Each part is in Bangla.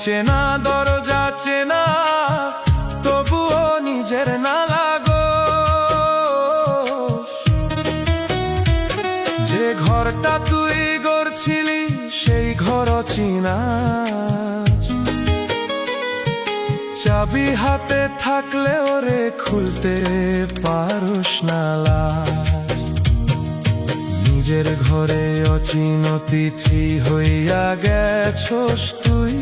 চেনা দরজা চেনা, তবুও নিজের না লাগো। যে ঘরটা তুই গড়ছিলি সেই ঘর অচেনা, চাবি হাতে থাকলে ওরে খুলতে পারোস না লাজ। নিজের ঘরে অচিন অতিথি হইয়া গেছস তুই,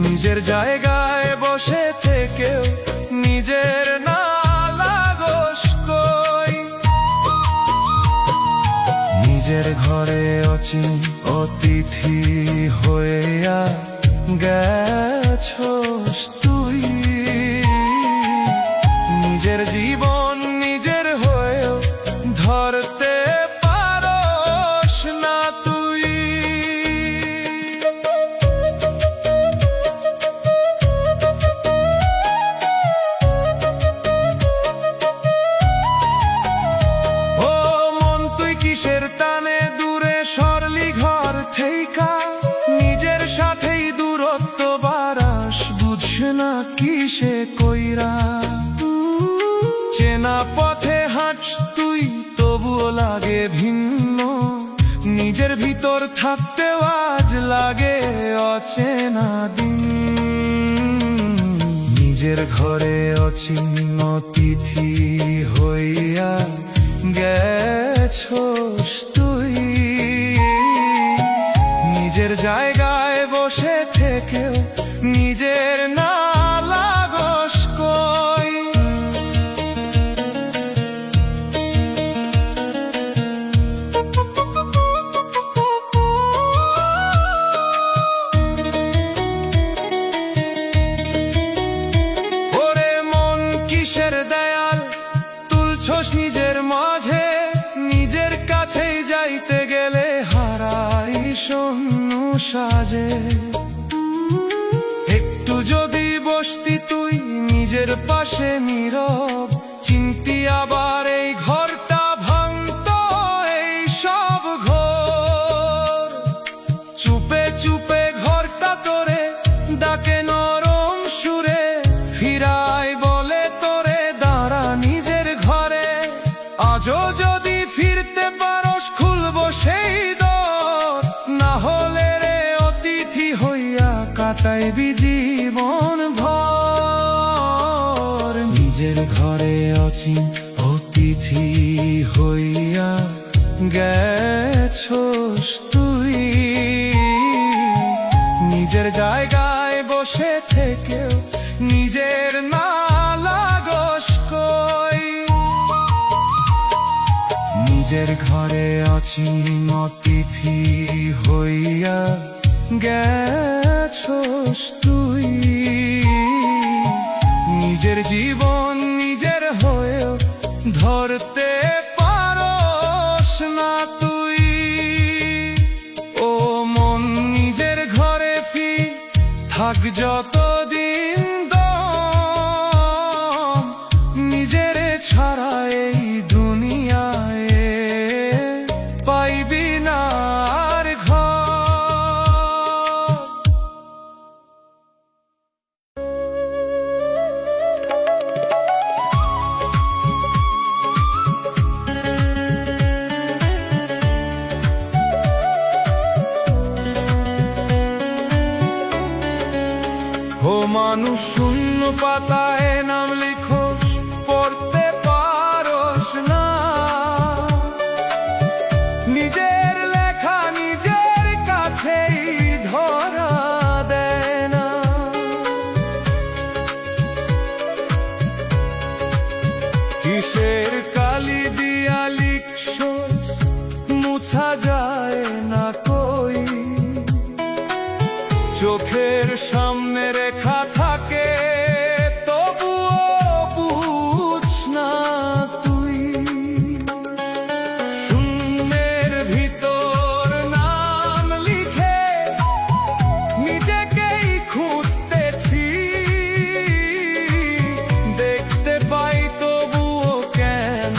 নিজের জায়গায় বসে থেকেও নিজের না লাগোস কই। নিজের ঘরে অচিন অতিথি হইয়া গেছস তুই, নিজের জীবন নিজের হয়েও ধরতে পারোস না তুই। ও মন তুই কিসের টানে দূরে সরলি ঘর থেইকা, নিজের সাথেই দূরত্ব বাড়াস বুঝ না কিসে কইরা। চেনা পথে হাঁটস তুই তবুও লাগে ভিন্ন, নিজের ভিতর থাকতেও আজ লাগে অচেনা দিন। নিজের ঘরে অচিন অতিথি হইয়া গেছস তুই, নিজের জায়গায় বসে থেকেও নিজের না লাগোস কই। ওরে মন কিসের দেয়াল তুলছস নিজের মাঝে, নিজের কাছেই যাইতে গেলে হারাই শূন্য সাজে। একটু যদি বসতি তুই নিজের পাশে নীরব, চিনতি আবার এই ঘরটা ভাঙতো এই সব ঘর। চুপে চুপে ঘরটা তোরে ডাকে নরম সুরে, ফিরাই বলে তোরে দাঁড়া নিজের ঘরে। আজও যদি ফিরতে পারোস খুলবো সেই দর, না হলে রে অতিথি হইয়া কাটাইবি জীবন ভর। নিজের ঘরে অচিন অতিথি হইয়া গেছস তুই, নিজের জায়গায় বসে থেকেও নিজের না লাগোস কই। নিজের ঘরে অচিন অতিথি হইয়া গেছস তুই, নিজের জীবন নিজের হয়েও ধরতে পারোস না তুই। ও মন নিজের ঘরে ফির থাক যতদিন দম, নিজের ছাড়া এই দুনিয়ায় পাইবি না আর ঘর। ও মানুষ শূন্য পাতায় নাম লিখোস, পড়তে পারোস না। নিজের লেখা নিজের কাছেই ধরা দেয় না। কিসের কালি দিয়া লিখছোস মুছা যায় না কই, চোখের সামনে রেখা থাকে তবুও বুঝ না তুই। শূন্যের ভিতর নাম লিখে নিজেকেই খুঁজতেছি, দেখতে পাই তবুও কেন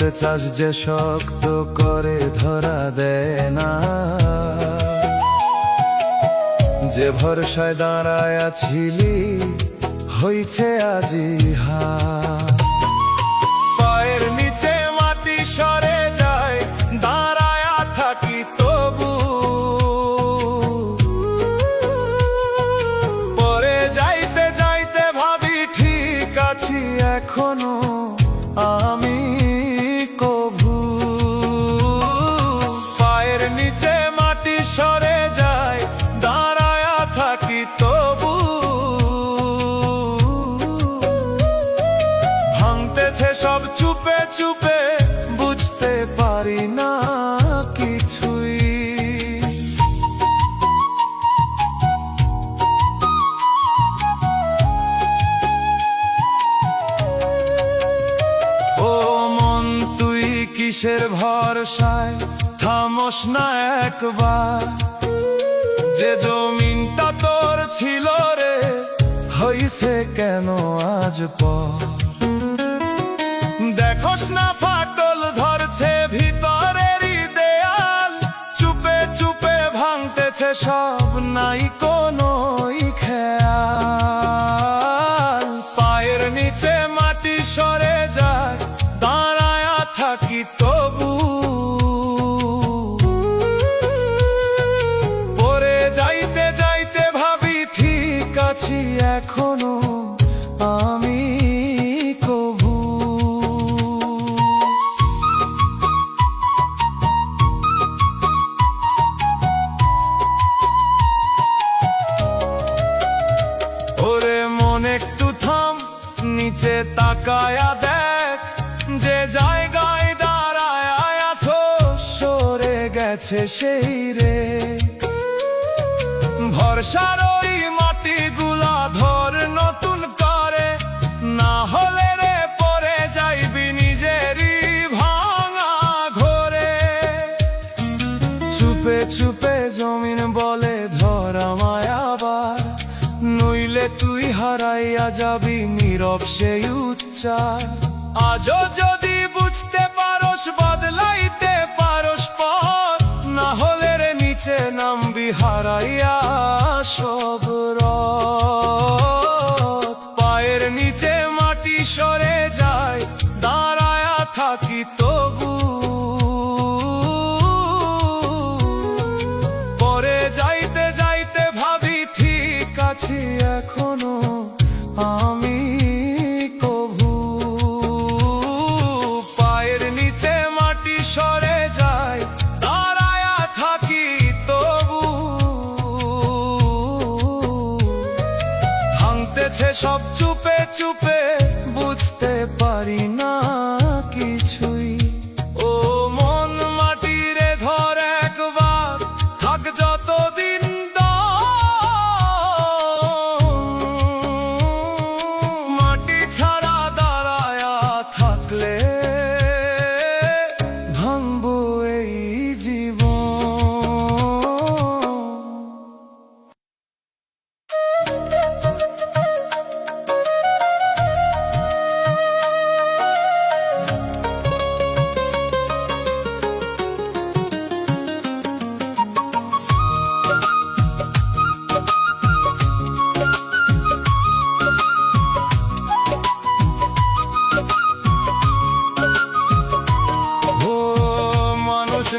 বলতে চাস যে শক্ত করে ধরা দেয় না, যে ভরসায় দাঁড়ায় ছিলি হইছে আজি হার। পায়ের নিচে মাটি সরে যায়, দাঁড়ায় থাকি তবু, পরে যাইতে যাইতে ভাবি ঠিক আছি এখনো আমি কভু। পায়ের নিচে মাটি সরে যায়, দাঁড়ায় থাকি তবু, ভাঙতেছে সব চুপে চুপে, বুঝতে পারি না কিছুই। ও মন তুই কিসের ভরসায় থামোস না একবার, যে জমিনটা তোর ছিল রে হইছে কেন আজ পর। দেখোস না ফাটল ধরছে ভিতরেরই দেয়াল, চুপে চুপে ভাঙতেছে সব, নাই কোনো খেয়াল। পায়ের নিচে মাটি সরে যায়, দাঁড়ায় থাকি তবু, পরে যাইতে যাইতে ভাবি ঠিক আছি এখনো আমি কভু। ওরে মন একটু থাম, নিচে তাকায়া দেখ, যে জায়গায় দাঁড়ায় আছো সরে গেছে সেই রে। ভরসার ওই মাটিগুলা ধর নতুন করে, না হলে রে পরে যাইবি নিজেরই ভাঙা ঘরে। চুপে চুপে জমিন বলে ধর আমায় আবার, নইলে তুই হারাইয়া যাবি নীরব সেই উচ্চার। আজও যদি বুঝতে পারোস, বদলাইতে পারোস পথ, না হলে রে নিচে নামবি হারাইয়া সব রথ। পায়ের নিচে মাটি সরে যায়, দাঁড়ায় থাকি তবু, পরে যাইতে যাইতে ভাবি ঠিক আছি এখনো আমি কভু। পায়ের নিচে মাটি সরে যায়, দাঁড়ায় থাকি তবু, ভাঙতেছে সব চুপে চুপে, বুঝতে পারি না কিছুই। ও মন মাটি রে ধর একবার, থাক যতদিন মাটি ছাড়া দাঁড়ায়া থাকলে ভাঙবো এই জীবন।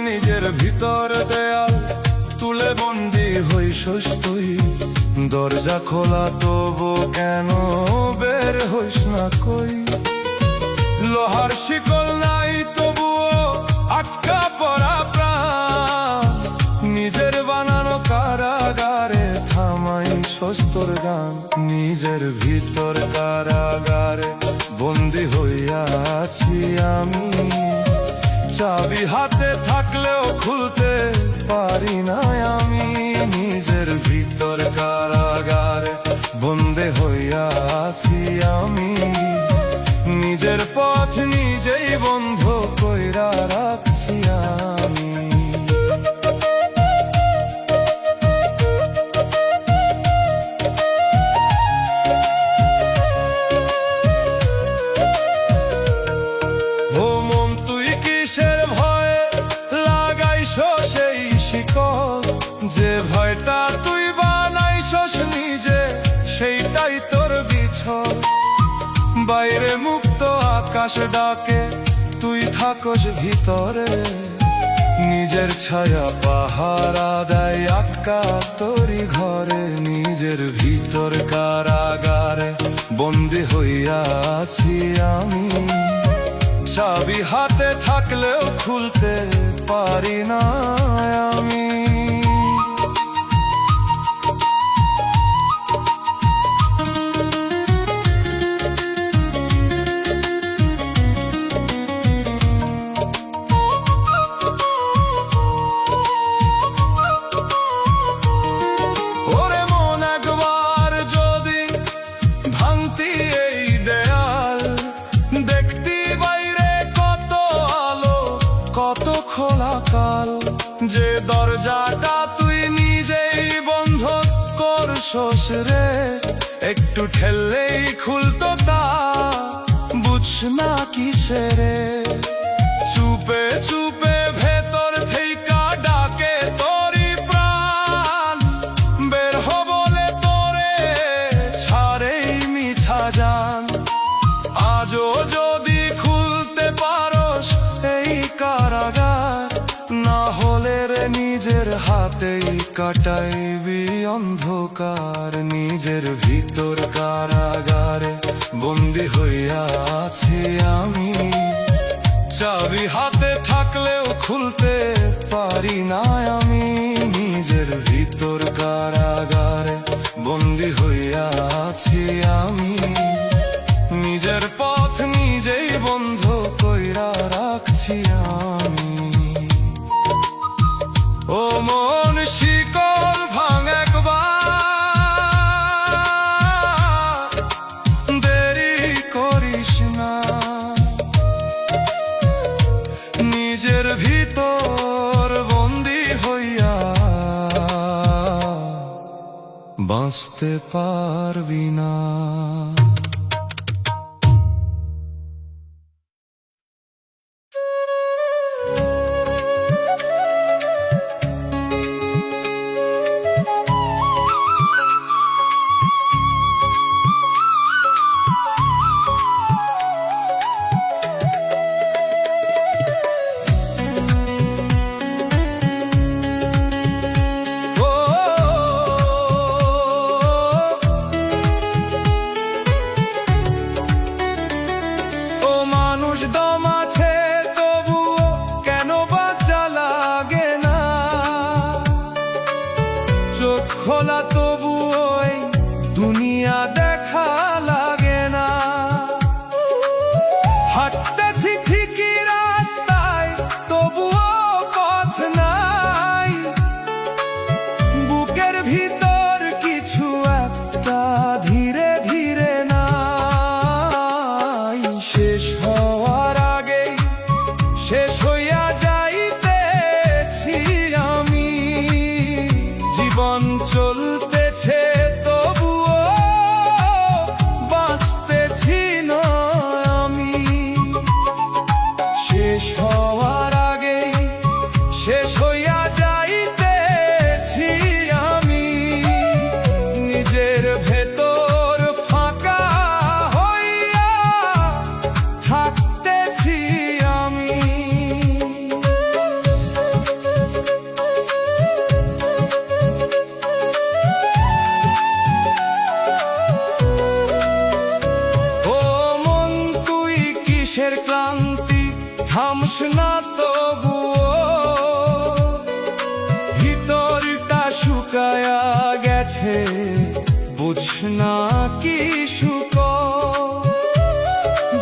নিজের ভিতর দেয়াল তুলে বন্দি হইসস তুই, দরজা খোলা তবু কেন বের হইস না কই। লোহার শিকল নাই তবুও আটকা পড়া প্রাণ, নিজের বানানো কারাগারে থামাই সস্তর গান। নিজের ভিতর কারাগারে বন্দি হইয়া আছি আমি, চাবি হাতে থাকলেও খুলতে পারি না আমি। নিজের ভিতর কারাগারে বন্দী হইয়া আছি আমি, নিজের পথ নিজেই বন্ধ কইরা রাখছি আমি। ও মন তুই বাতাস ডাকে তুই থাকস ভিতরে, নিজের ছায়া পাহারা দেয় আটকা তোরি ঘরে। নিজের ভিতর কারাগারে বন্দি হইয়া আছি আমি, চাবি হাতে থাকলেও খুলতে পারি না আমি। কত খোলা কাল, যে দরজাটা তুই নিজেই বন্ধ করছস রে, একটু ঠেললেই খুলতো তা বুঝ না কিসেরে। চুপে চুপে ভেতর থেইকা ডাকে তোরি প্রাণ, বের হ বলে তোরে ছাড়েই মিছা জান। আজও যদি খুলতে পারস এই কারাগার, না হলে রে নিজের হাতেই কাটাইবি অন্ধকার। নিজের ভিতর কারাগারে বন্দি হইয়া আছি আমি, চাবি হাতে থাকলেও খুলতে পারি না আমি। নিজের ভিতর কারাগারে বন্দি হইয়া আছি আমি, নিজের পথ নিজেই বন্ধ কইরা রাখছি আমি। ও মন শিকল ভাঙ একবার, দেরি করিস না। নিজের ভিতর বন্দি হইয়া বাঁচতে পারবি না। খোলা তবু ওই দুনিয়া দেখা লাগে না। হাঁটতেছি ঠিকই রাস্তায় তবুও পথ নাই, বুকের ভিতর কিছু একটা ধীরে ধীরে নাই। শেষ হওয়ার আগেই শেষ হইয়া যাইতেছি আমি, জীবন চলতেছে তবুও বাঁচতেছি না আমি। শেষ হওয়ার আগেই শেষ হইয়া যাইতেছি আমি, নিজের ভেতর ফাঁকা হইয়া থাকতেছি আমি। ক্লান্তি থামস না তবুও, ভিতরটা শুকায়া গেছে বুঝ না কি শুক।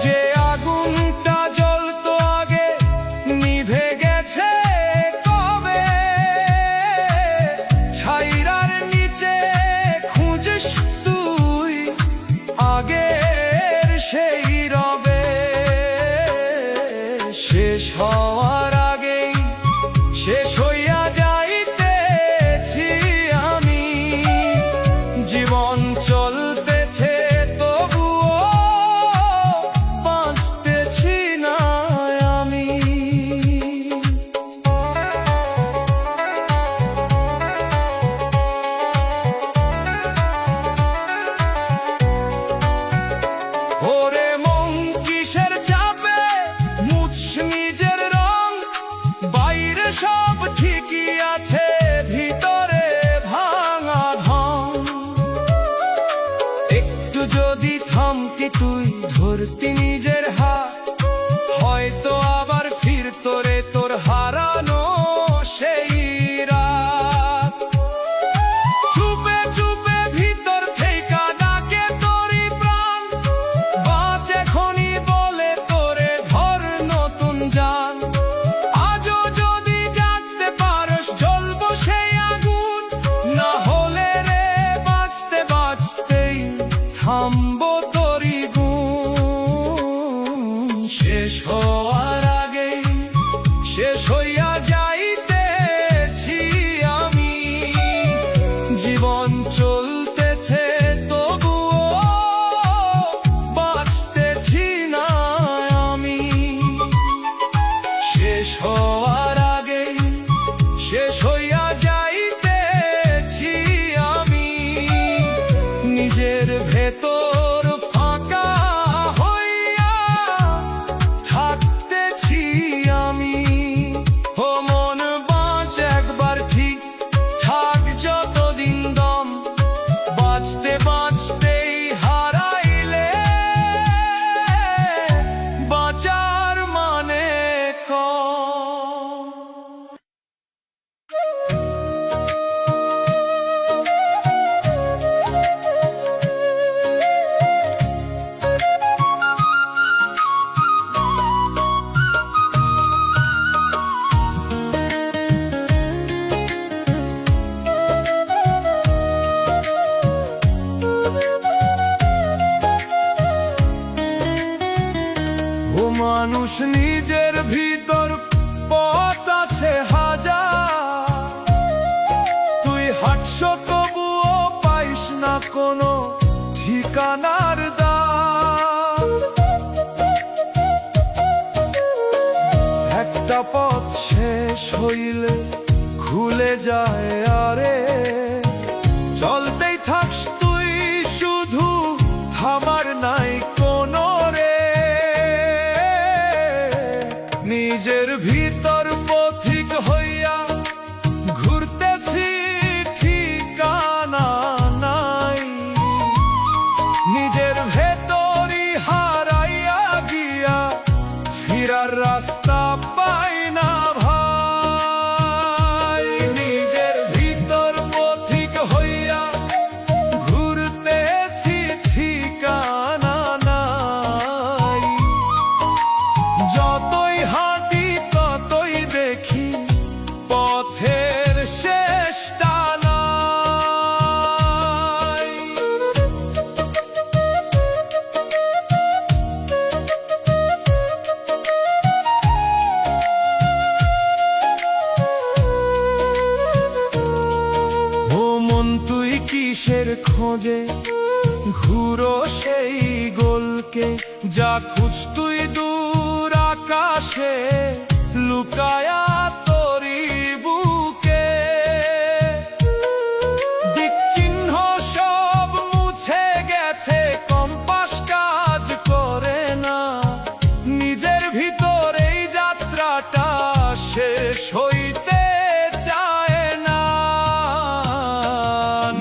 যে আগুনটা জ্বলতো আগে নিভে গেছে কবে, ছাইরার নিচে খুঁজিস তুই আগের সেই রবে। শেষ হওয়ার আগেই শেষ হইয়া যাইতেছি আমি, জীবন চলতেছে চলতেছে তবুও বাঁচতেছি না আমি। শেষ হওয়ার আগেই শেষ হইয়া যাইতেছি আমি। নিজের ভেতর ফাঁকা হইয়া থাকতেছি আমি। ও মন বাঁচ একবার ঠিক থাক যতদিন দম, বাঁচতে বাঁচতেই হারাইলে বাঁচার মানে কম। ও মানুষ নিজের ভিতর পথ আছে হাজার, তুই হাঁটছ তবুও পাইস না কোনো ঠিকানার দ্বার। একটা পথ শেষ হইলে খুলে যায় আরে, চলতেই থাকস তুই শুধু, থামার নাই কোনো রে। নিজের ভিতর পথিক হইয়া ঘুরতেছি ঠিকানা নাই। নিজের ভেতরই হারাইয়া গিয়া ফিরার রাস্তা পাই না ভাই। নিজের ভিতর পথিক হইয়া ঘুরতেছি ঠিকানা নাই। যতই হাঁটি ততই দেখি পথের শেষটা নাই। ও মন তুই কিসের খোঁজে ঘুরো সেই গোলকে, যা খুঁজ তুই দূর আকাশে লুকায়া তোরি বুকে। দিকচিহ্ন সব মুছে গেছে, কম্পাস কাজ করে না। নিজের ভিতর এই যাত্রাটা শেষ হইতে চায় না।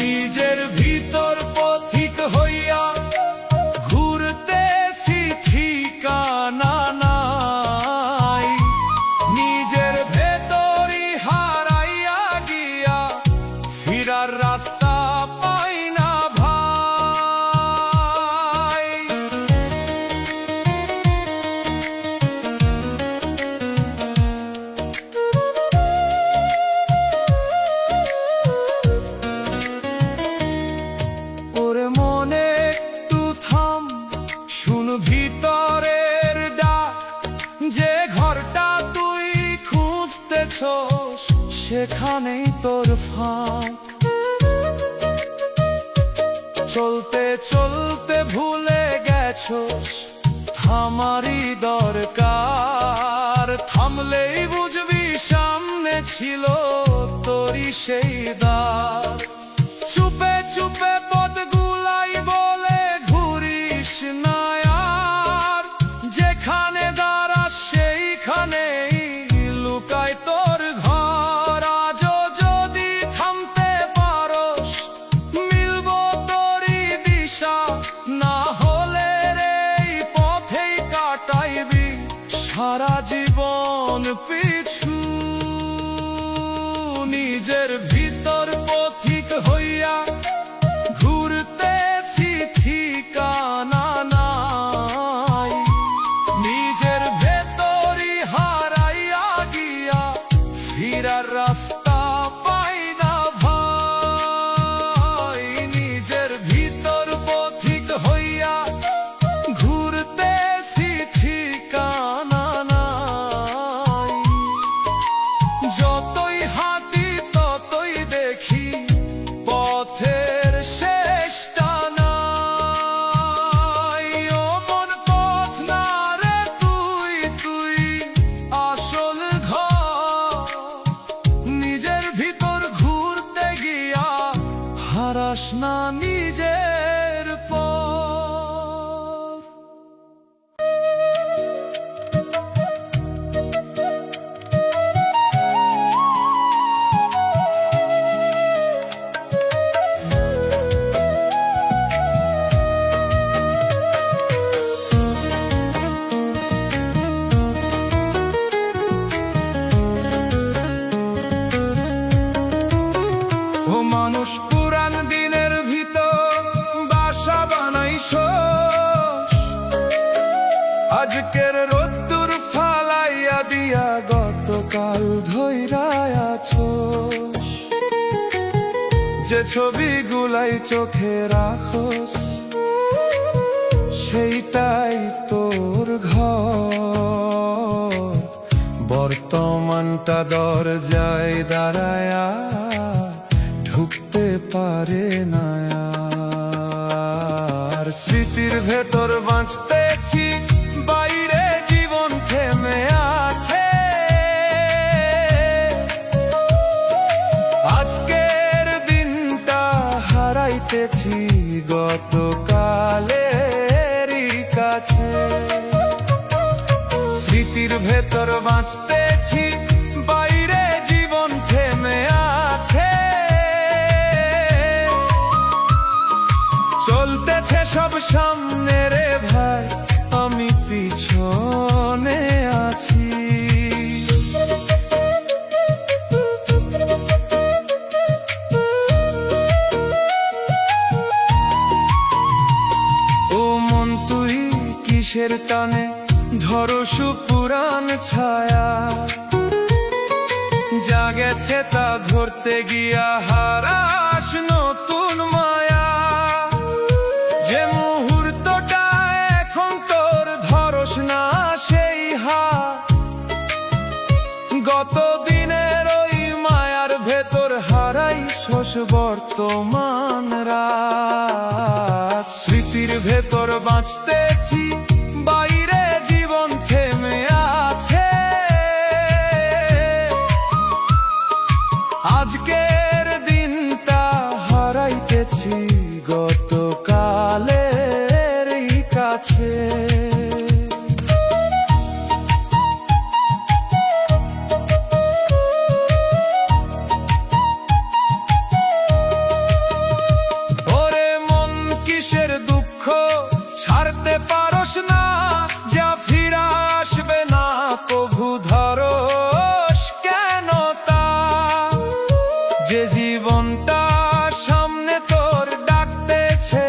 নিজের ভিতর পথিক হইয়া ঘুরতেছি ঠিকানা নাই। নিজের ভেতরই হারাইয়া গিয়া ফিরার রাস্তা পাই না ভাই। ওরে মনে একটু থাম, শুন ভিতরের ডাক। যে ঘরটা তুই খুঁজতেছস সেখানেই তোর ফাঁক। চলতে চলতে ভুলে গেছস থামারই দরকার। থামলেই বুঝবি সামনে ছিল তোরই সেই দ্বার। চুপে চুপে পথগুলাই বলে ঘুরিস না আর, যেখানে দাঁড়াস সেইখানেই লুকায় তোর ঘর। আজও যদি থামতে পারস মিলবো তোরই দিশা, না হলে রে এই পথেই কাটাইবি সারা জীবন পিছু। নিজের ভিতর নিজের পর। ও মানুষ পুরান দিনের ভিতর বাসা বানাইছ, আজকের রোদ্দুর ফালাইয়া দিয়া গতকাল ধইরায় আছো। যে ছবিগুলাই চোখে রাখোস সেইটাই তোর ঘর। বর্তমানটা দরজায় দাঁড়ায়া ঢুকতে পারে না আর। স্মৃতির ভেতর বাঁচতেছি, বাইরে জীবন থেমে আছে। আজকের দিনটা হারাইতেছি গতকালেরই কাছে। স্মৃতির ভেতর বাঁচতেছি, বাইরে জীবন থেমে আছে। চলতেছে সব সামনে রে ভাই, আমি পিছনে আছি। ও মন তুই কিসের টানে ধরস পুরান ছায়া, যা গেছে তা ধরতে গিয়া হারাস নতুন মায়া। যে মুহূর্তটা এখন তোর ধরস না সেই হাত, গত দিনের ওই মায়ার ভেতর হারাইছস বর্তমান রাত। স্মৃতির ভেতর বাঁচতেছি, বাইরে জীবন থেমে আছে। আজকের দিনটা হারাইতেছি গতকালেরই কাছে। ওরে মন কিসের দুঃখ ছাড়তে পারস না, যা ফিরা আসবে না প্রভু ধরস কেন তা। যে জীবনটা সামনে তোর ডাকতেছে,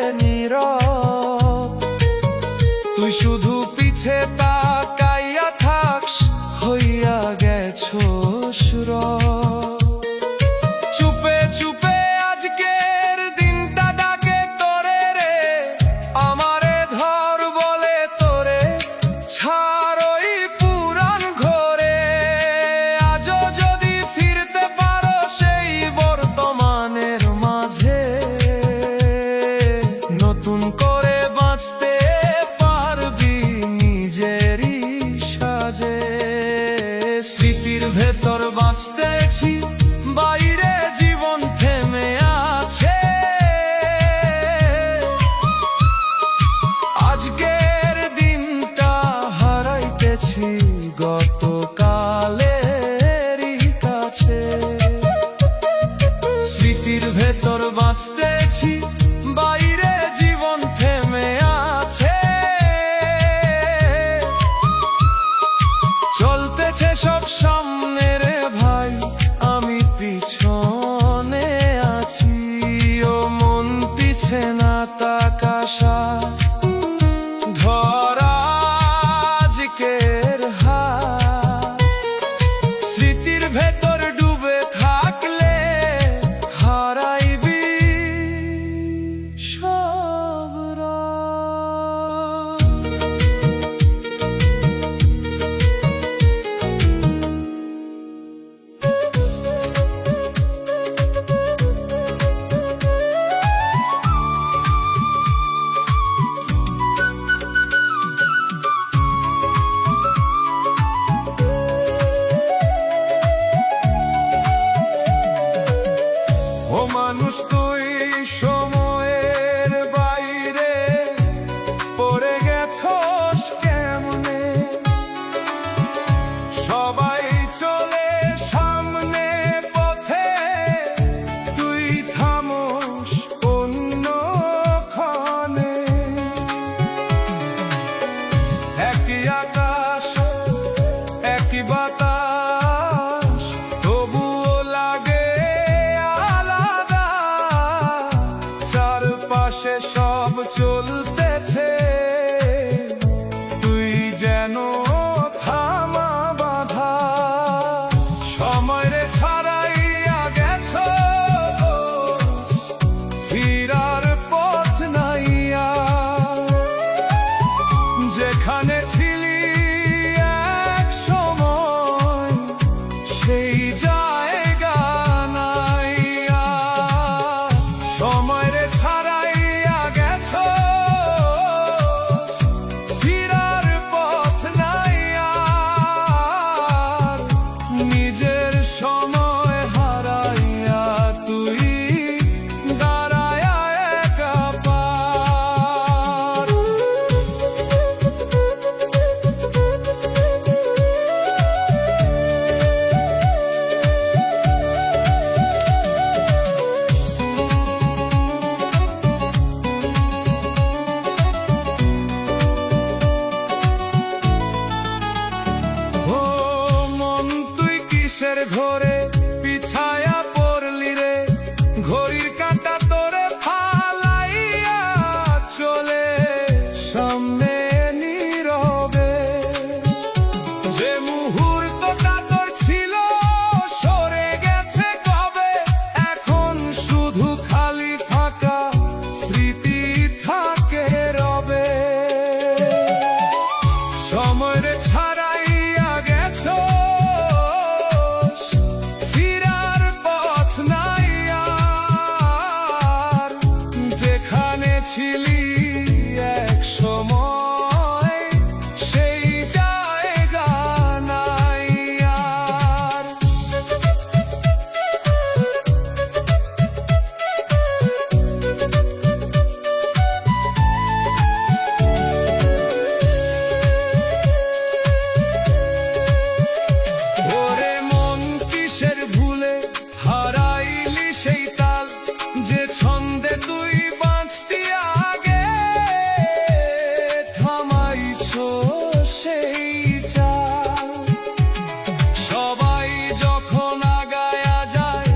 পাশে সব চলতেছে, তুই যেন থামা বাঁধা। সময় রে ছাড়াইয়া গেছ, ফিরার পথ নাইয়া। যেখানে ছিলি এক সময়, সেই জায়গা নাইয়া। সময় রে ছাড়াইয়া গেছ, ফিরার পথ নাইয়া। নিজের সময় হারাইয়া তুই দাঁড়ায়া একা পার। ও মন তুই কিসের ঘরে পিছায়া পড়লি রে, ঘড়ির কাঁটা তোরে ফালাইয়া চলে সামনে নীরবে। যে মুহূর্তটা তোর ছিল সরে গেছে কবে, এখন শুধু খালি ফাঁকা স্মৃতি থাকে রবে। সময় রে ছাড়াইয়া গেছ, ফিরার পথ নাইয়া। যেখানে ছিলি এক সময়, সেই জায়গা নাইয়া। ওরে মন কিসের ভুলে হারাইলি সেই তাল, যে ছন্দে তুই বাঁচতি আগে থামাইছো সেই চাল। সবাই যখন আগায়া যায়,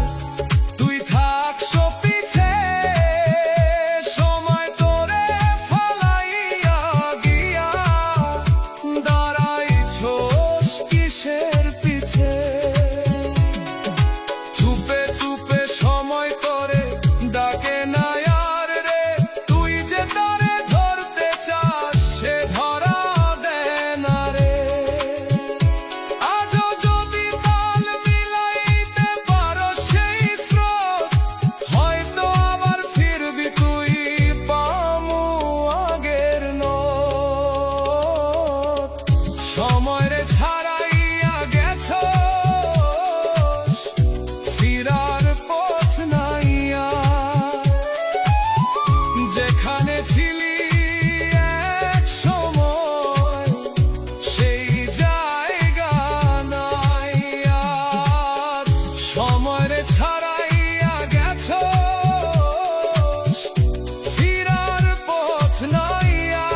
তুই থাকছো পিছে। সময় তোরে ফালাইয়া গিয়া দাঁড়াইছোস কিসের পিছে। চুপে চুপে সময় তোরে ডাকে না আর রে, তুই যে তারে ধরতে চাস সে ধরা দেয় না রে। আজও যদি তাল মিলাইতে পারো সেই স্রোত, হয়তো আবার ফিরবি তুই পামু আগের নোট। সময় রে ছাড়াইয়া গেছ, ফিরার পথ নাইয়া। যেখানে ছিলি এক সময়, সেই জায়গা নাইয়া। সময় রে ছাড়াইয়া গেছ, ফিরার পথ নাইয়া।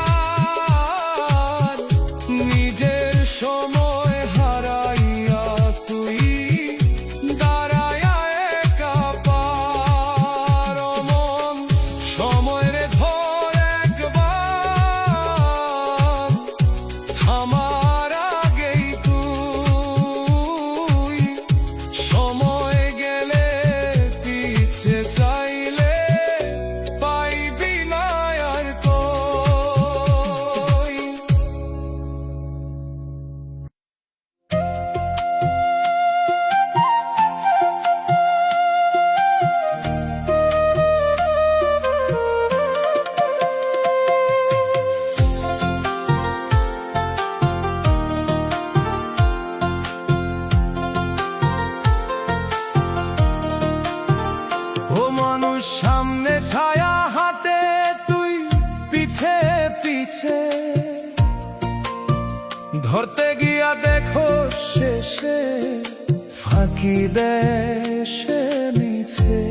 নিজের সময় হারাইয়া তুই দাঁড়ায়া একা পার। ও মন, সময় রে ধর একবার, থামার আগেই তুই। সময় গেলে পিছে চাইলে পাইবি না আর কই। ও মানুষ, সামনে ছায়া হাতে তুই পিছে পিছে, ধরতে গিয়া দেখো শেষে ফাঁকি দেশে মিছে।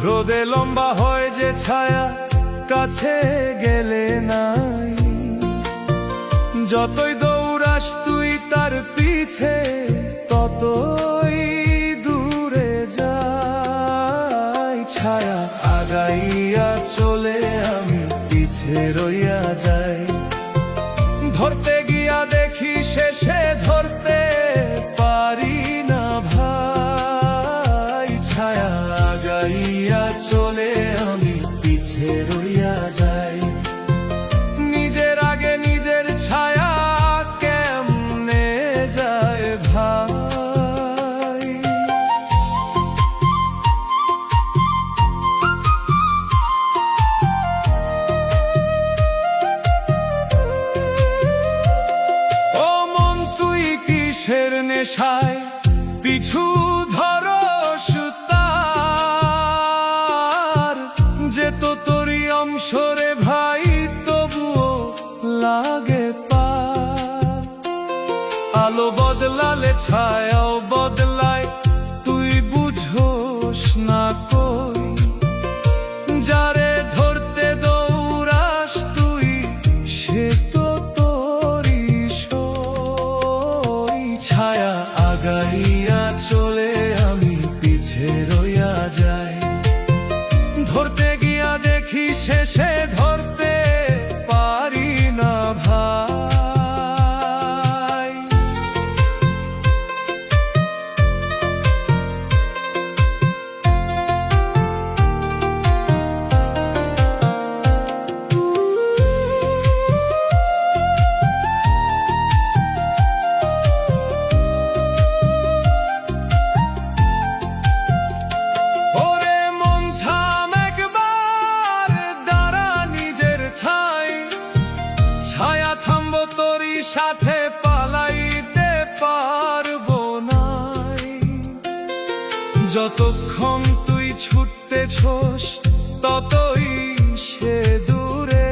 রোদে লম্বা হয় যে ছায়া, কাছে গেলে নাই। যতই দৌড়াস তুই তার পিছে, ততই দূরে যাই। ছায়া আগাইয়া চলে আমি পিছে রইয়া যাই। ধরতে গিয়া দেখি শেষে ধরতে পারি না ভাই, ছায়া আগাইয়া চলে আমি পিছে রইয়া যাই। নিজের আগে নিজের ছায়া কেমনে যায় ভাই। ও মন তুই কিসের নেশায় পিছু ধরস তার, যে তো তোরই অংশরে ভাই তবুও লাগে পার। আলো বদলালে ছায়াও বদলায় তুই বুঝোস না কই, যারে ধরতে দৌড়াস তুই সে তো তোরই সই। ছায়া আগাইয়া চলে আমি পিছে রইয়া যাই। ধরতে গিয়া দেখি শেষে ধরতে পারি না ভাই। ওরে মন থাম একবার, দাঁড়া নিজের ঠাই। ছায়া থামবো তোরই সাথে পালাইতে পারবো নাই। যতক্ষণ তুই ছুটতেছোস ততই সে দূরে,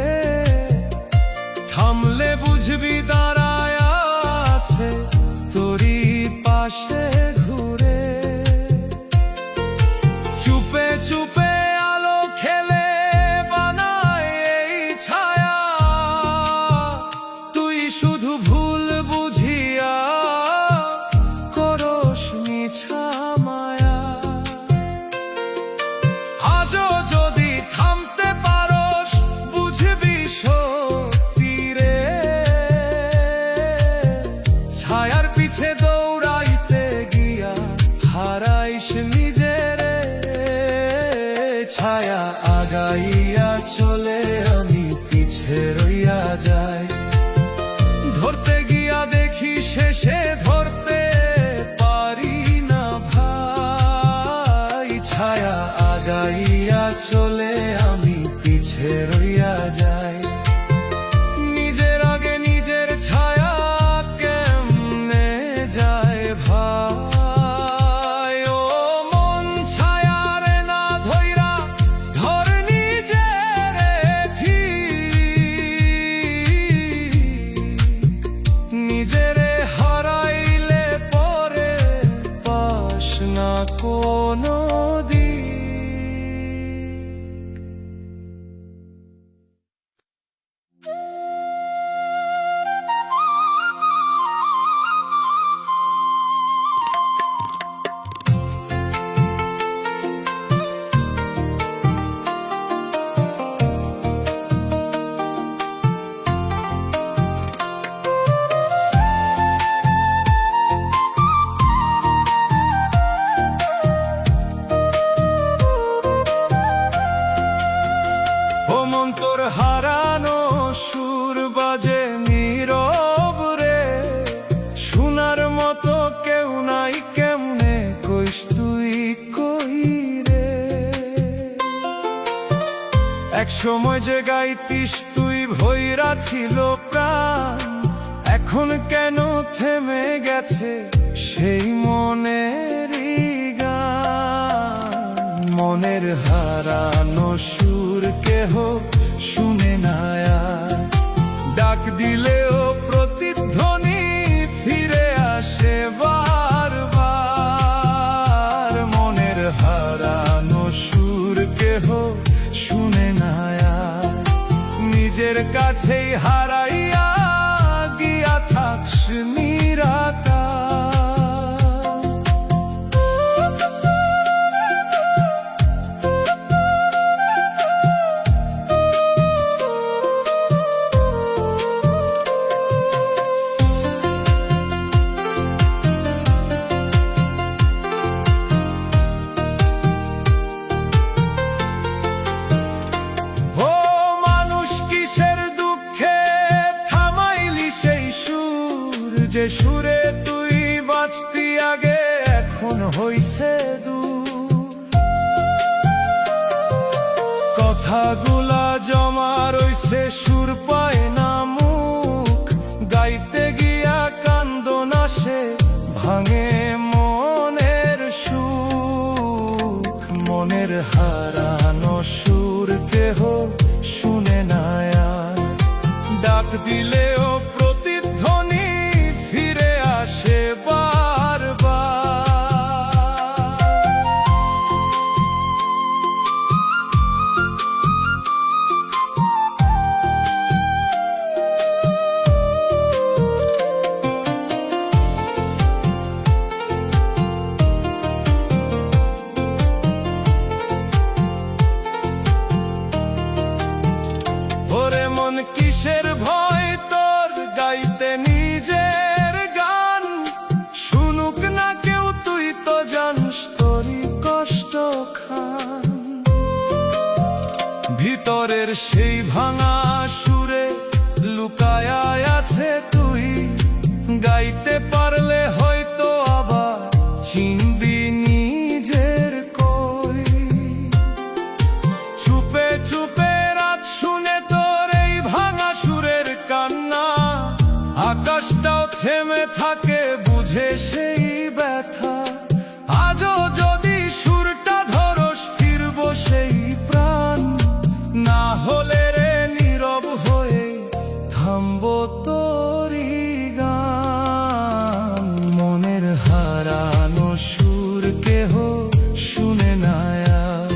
থামলে বুঝবি দাঁড়ায় আছে তোরই পাশে ঘুরে। চুপে চুপে আলো খেলে বানায় এই ছায়া, তুই শুধু ভুল বুঝিয়া করস মিছা মায়া। আজও যদি থামতে পারস বুঝবি সত্যি রে, ছায়ার পিছে দৌড়াইতে গিয়া হারাইস নিজেরে। ছায়া আগাইয়া চলে আমি পিছে রইয়া যাই। ধরতে গিয়া দেখি শেষে ধরতে পারি না ভাই, ছায়া আগাইয়া চলে আমি পিছে রইয়া যাই। নিজের আগে নিজের ছায়া কেমনে যায় ভাই। ও মন ছায়ারে না ধইরা ধর নিজেরে ঠিক, নিজেরে হারাইলে পরে পাস না কোনো দিক। ও মন তোর হারানো সুর বাজে নীরব রে, শোনার মতো কেউ নাই কেমনে কইস তুই কই রে। এক সময় যে গাইতিস তুই ভৈরা ছিল প্রাণ, এখন কেন থেমে গেছে সেই মনেরই গান। মনের হারানো সুর কেহ শুনে না আর, ডাক দিলেও প্রতিধ্বনি ফিরে আসে বারবার। মনের হারানো সুর কেহ শুনে না আর, নিজের কাছেই হারাইয়া গিয়া থাকস নিরাকার। যে সুরে তুই বাঁচতি আগে এখন হইছে দূর। কথাগুলা জমা রইছে সুর পায় না মুখ, গাইতে গিয়া কান্দন আসে ভাঙে মনের সুখ। মনের হারানো সুর কেহ শুনে না আর, ডাক দিলেও প্রতিধ্বনি ফিরে আসে বারবার। ওরে মন কিসের ভয় তোর গাইতে নিজের গান, শুনুক না কেউ তুই তো জানিস তোরই কষ্ট খান। ভিতরের সেই ভাঙা সুরে লুকায়া আছে তুই, গাইতে পারলে হয়তো আবার চিনবি নিজের কই। চুপে চুপে রাত শুনে তোর এই ভাঙা সুরের কান্না, আকাশটাও থেমে থাকে বুঝে সেই ব্যথা। আজও যদি সুরটা ধরস ফিরবো সেই প্রাণ, না হলে রে নীরব হয়ে থামবো তোরই গান। মনের হারানো সুর কেহ শুনে না আর,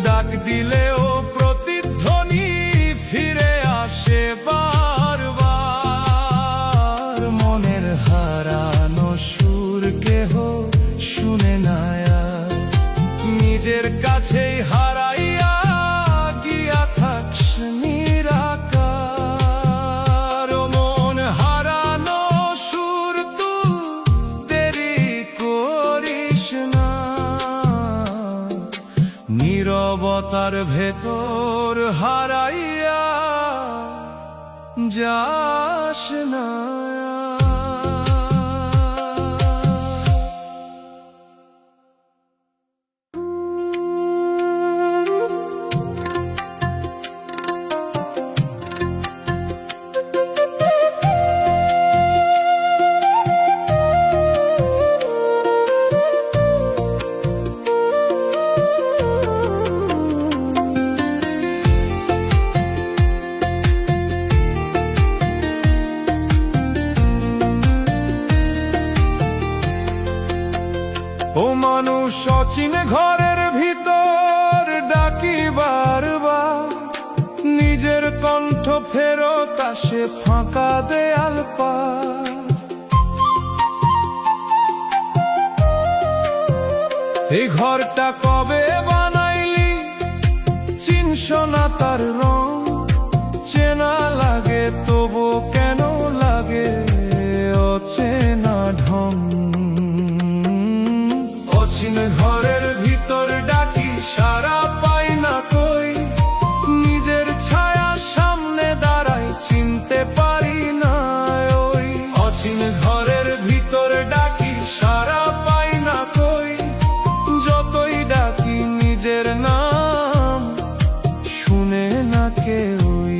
ডাক দিলেও প্রতিধ্বনি ফিরে আসে বারবার। মনের হারানো সুর কেহ শুনে না আর, নিজের কাছেই হারাইয়া গিয়া থাকস নিরাকার। ও মন হারানো সুর তুই দেরি করিস না, নীরবতার ভেতর হারাইয়া যাস না। ও মানুষ অচিন ঘরের ভিতর ডাকি বারবার, নিজের কণ্ঠ ফেরত আসে ফাঁকা দেয়াল পার। এই ঘরটা কবে বানাইলি চিনস না তার রং, চেনা লাগে তবু কেন লাগে অচেনা ঢং। অচিন ঘরের ভিতর ডাকি সারা পাই না কই, নিজের ছায়া সামনে দাঁড়াই চিনতে পারি না ওই। অচিন ঘরের ভিতর ডাকি সারা পাই না কই, যতই ডাকি নিজের নাম শুনে না কেউই।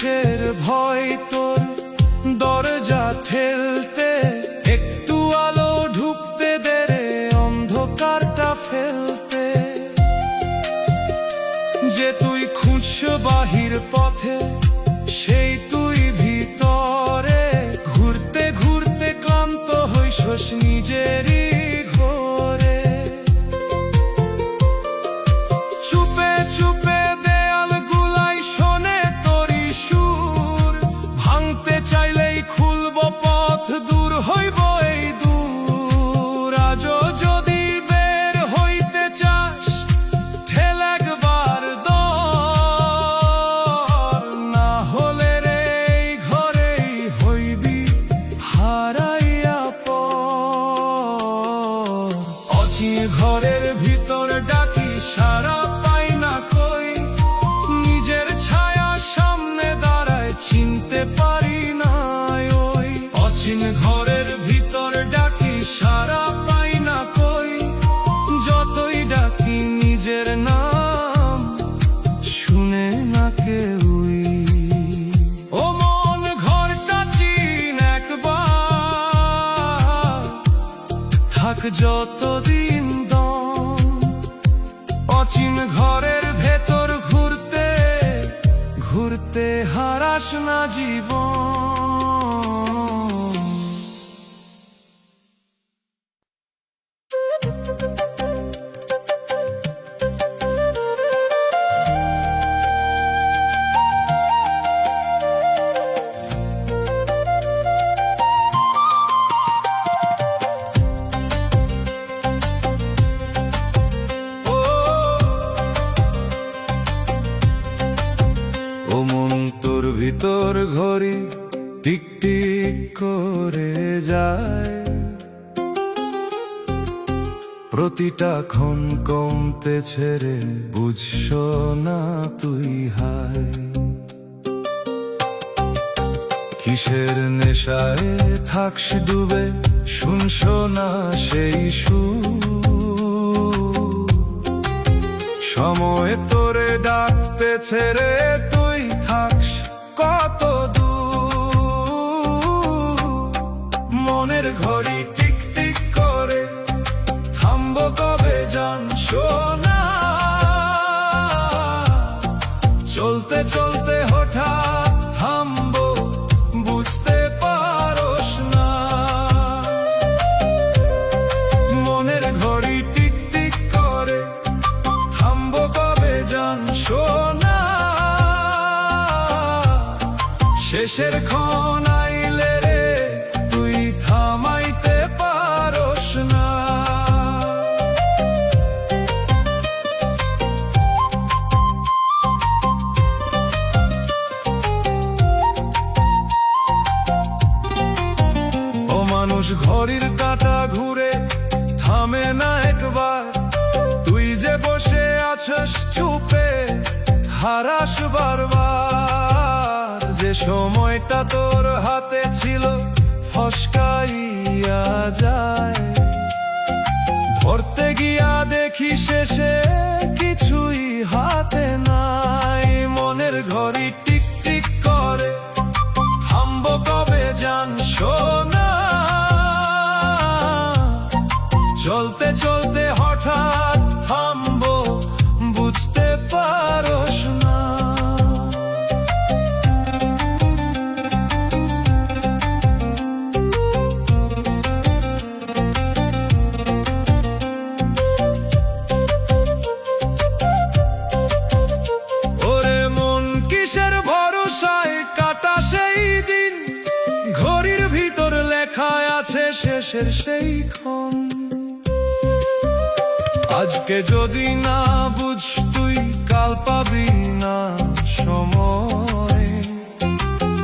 কিসের ভয় তোর দরজা ঠেলতে, একটু আলো ঢুকতে দে রে অন্ধকারটা ফেলতে। যে তুই খুঁজছ বাহির পথে, সেই তুই ভিতরে, ঘুরতে ঘুরতে ক্লান্ত হইছস নিজেরই ঘরে। চুপে চুপে দেয়াল গুলাই শোনে তোরি সুর, ভাঙতে চাইলেই খুলব পথ, দূর হইব এই দূর। আজও যদি বের হইতে চাস ঠেল একবার দর, না হলে রে এই ঘরেই হইবি হারাইয়া পর। অচিন ঘরের ভিতর ডাকি সারা পাই না কই, নিজের ছায়া সামনে দাঁড়ায় চিনতে পারি না ওই। অচিন ঘরের ভিতর ডাকি সারা পাই না কই, যতই ডাকি নিজের নাম শুনে না কেউই। ও মন ঘরটা চিন একবার, থাক যতদিন দম। অচিন ঘরের ভেতর ঘুরতে ঘুরতে হারাস না জীবন। ও মন তোর ভিতর ঘড়ি টিক টিক করে যায়, প্রতিটা ক্ষণ কমতেছে রে বুঝছ না তুই হায়। কিসের নেশায় থাকস ডুবে, শুনছ না সেই সুর, সময় তোরে ডাকতেছে রে তুই থাকস কত দূর। মনের ঘড়ি টিক টিক করে থামবো কবে জানছ না, চলতে চলতে হঠাৎ থামবো বুঝতে পারস না। মনের ঘড়ি টিক টিক করে থামবো কবে জানছ না, শেষের ক্ষণ আইলে রে তুই থামাইতে পারস না। ও মানুষ ঘড়ির কাঁটা ঘুরে থামে না একবার, তুই যে বসে আছস চুপে হারাস বারবার। যে সময়টা তোর হাতে ছিল ফসকাইয়া যায়, ধরতে গিয়া দেখি শেষে কিছুই হাতে নাই। মনের ঘড়ি টিক টিক করে থামবো কবে জানছ না, চলতে চলতে হঠাৎ থামবো বুঝতে পারস না। ওরে মন কিসের ভরসায় কাটা সেই দিন, ঘড়ির ভিতর লেখা আছে শেষের সেই ক্ষণ। আজকে যদি না বুঝ তুই কাল পাবি না সময়,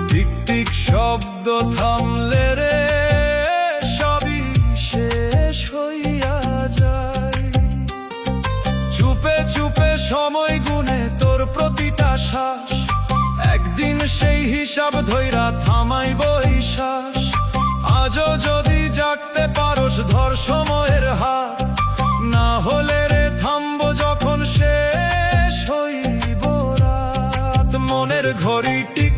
টিক টিক শব্দ থামলে রে সবই শেষ হইয়া যায়। চুপে চুপে সময় গুনে তোর প্রতিটা শ্বাস, একদিন সেই হিসাব ধইরা থামাইব এই শ্বাস। আজও যদি জাগতে পারস ধর সময়ের হাত, না হলে রে থামবো যখন শেষ হইব রাত। মনের ঘড়ি টিক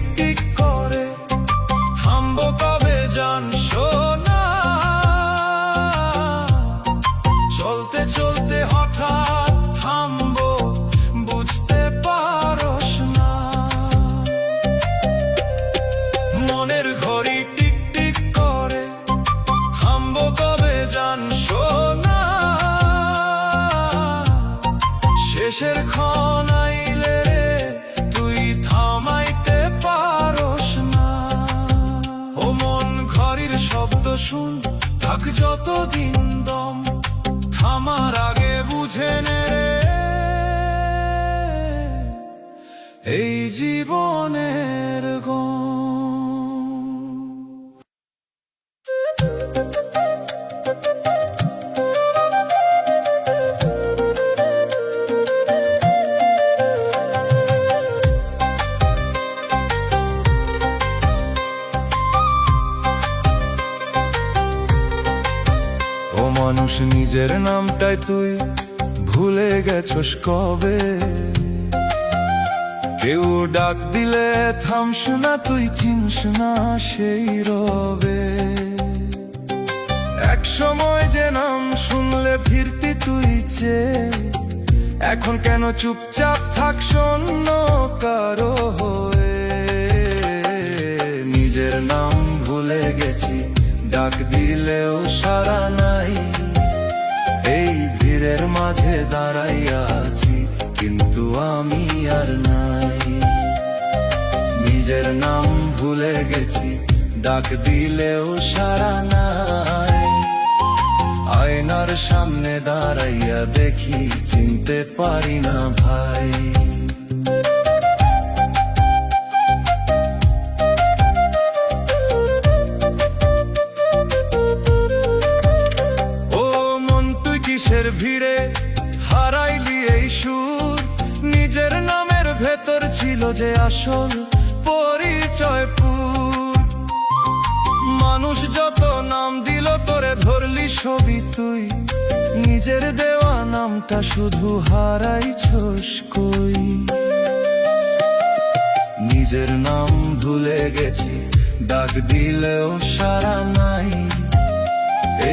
কিসের খনাইলে রে তুই থামাইতে পারস না। ও মন ঘড়ির শব্দ শুন, থাক যতদিন দম, থামার আগে বুঝে নে রে এই জীবনের গম। ও মানুষ নিজের নামটাই তুই ভুলে গেছস কবে। কেউ ডাক দিলে থামস না, তুই চিনস না সেই রবে। এক সময় যে নাম শুনলে ফিরতি তুই চেয়ে, এখন কেন চুপচাপ থাকস অন্য কারো হয়ে। নিজের নাম ভুলে গেছি, ডাক দিলেও সাড়া নাই, এই ভিড়ের মাঝে দাঁড়াইয়া আছি কিন্তু আমি আর নাই। নিজের নাম ভুলে গেছি, ডাক দিলেও সাড়া নাই, আয়নার সামনে দাঁড়াইয়া দেখি চিনতে পারি না ভাই। ও মন তুই কিসের ভিড়ে হারাইলি এই সুর, নিজের নামের ভেতর ছিল যে আসল পরিচয়পুর। মানুষ যত নাম দিল তোরে ধরলি ছবি তুই, নিজের দেওয়া নামটা শুধু হারাইছস কই। নিজের নাম ভুলে গেছি, ডাক দিলেও সাড়া নাই,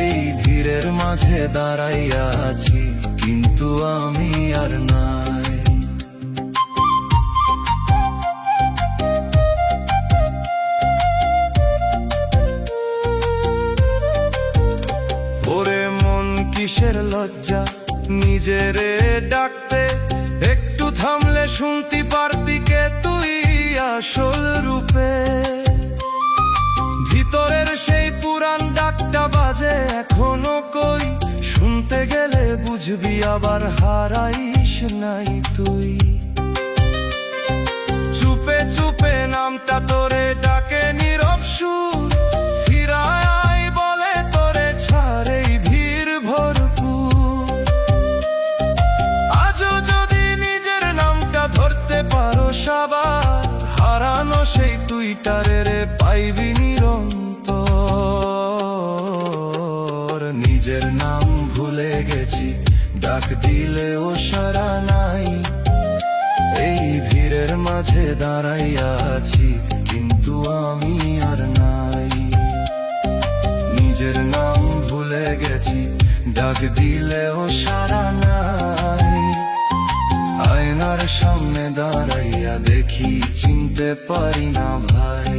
এই ভিড়ের মাঝে দাঁড়াইয়া আছি কিন্তু আমি আর নাই। ওরে মন কিসের লজ্জা নিজেরে ডাকতে, একটু থামলে শুনতে পারতি কে তুই আসল রূপে। ভিতরের সেই পুরান ডাকটা বাজে এখনো কই, শুনতে গেলে বুঝবি আবার হারাইস নাই তুই। চুপে চুপে নামটা তোরে ডাকে নীরব সুর, ফিরায় বলে তোরে ছাড়ে ভিড় ভরপুর। আজও যদি নিজের নামটা ধরতে পারো সবার, হারানো সেই তুইটারে রে পাইবি নিরন্তর। নিজের নাম ভুলে গেছি, ডাক দিলেও সাড়া নাই, এই ভিড়ের মাঝে দাঁড়াইয়া আছি কিন্তু আমি আর নাই। নিজের নাম ভুলে গেছি, ডাক দিলেও সাড়া নাই, আয়নার সামনে দাঁড়াইয়া দেখি চিনতে পারি না ভাই।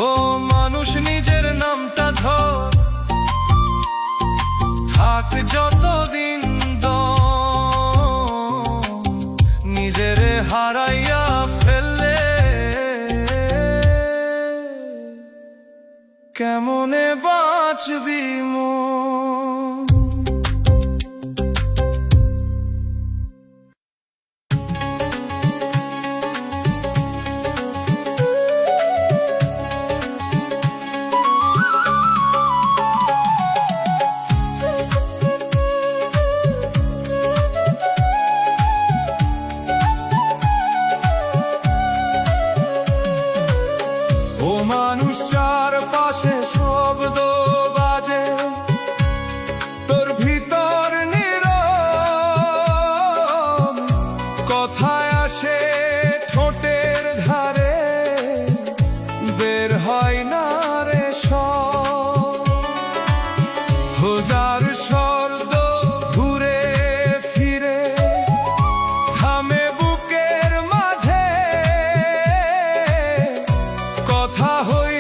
ও মানুষ নিজের নামটা ধর, থাক যতদিন দম, নিজেরে হারাইয়া ফেললে কেমনে বাঁচবি মন। ও মানুষ চারপাশে শব্দ বাজে, তোর ভিতর নীরব, কথায় আসে ঠোঁটের ধারে, বের হয় না রে সব। হাজার শব্দ ঘুরে ফিরে থামে বুকের মাঝে, কথা হই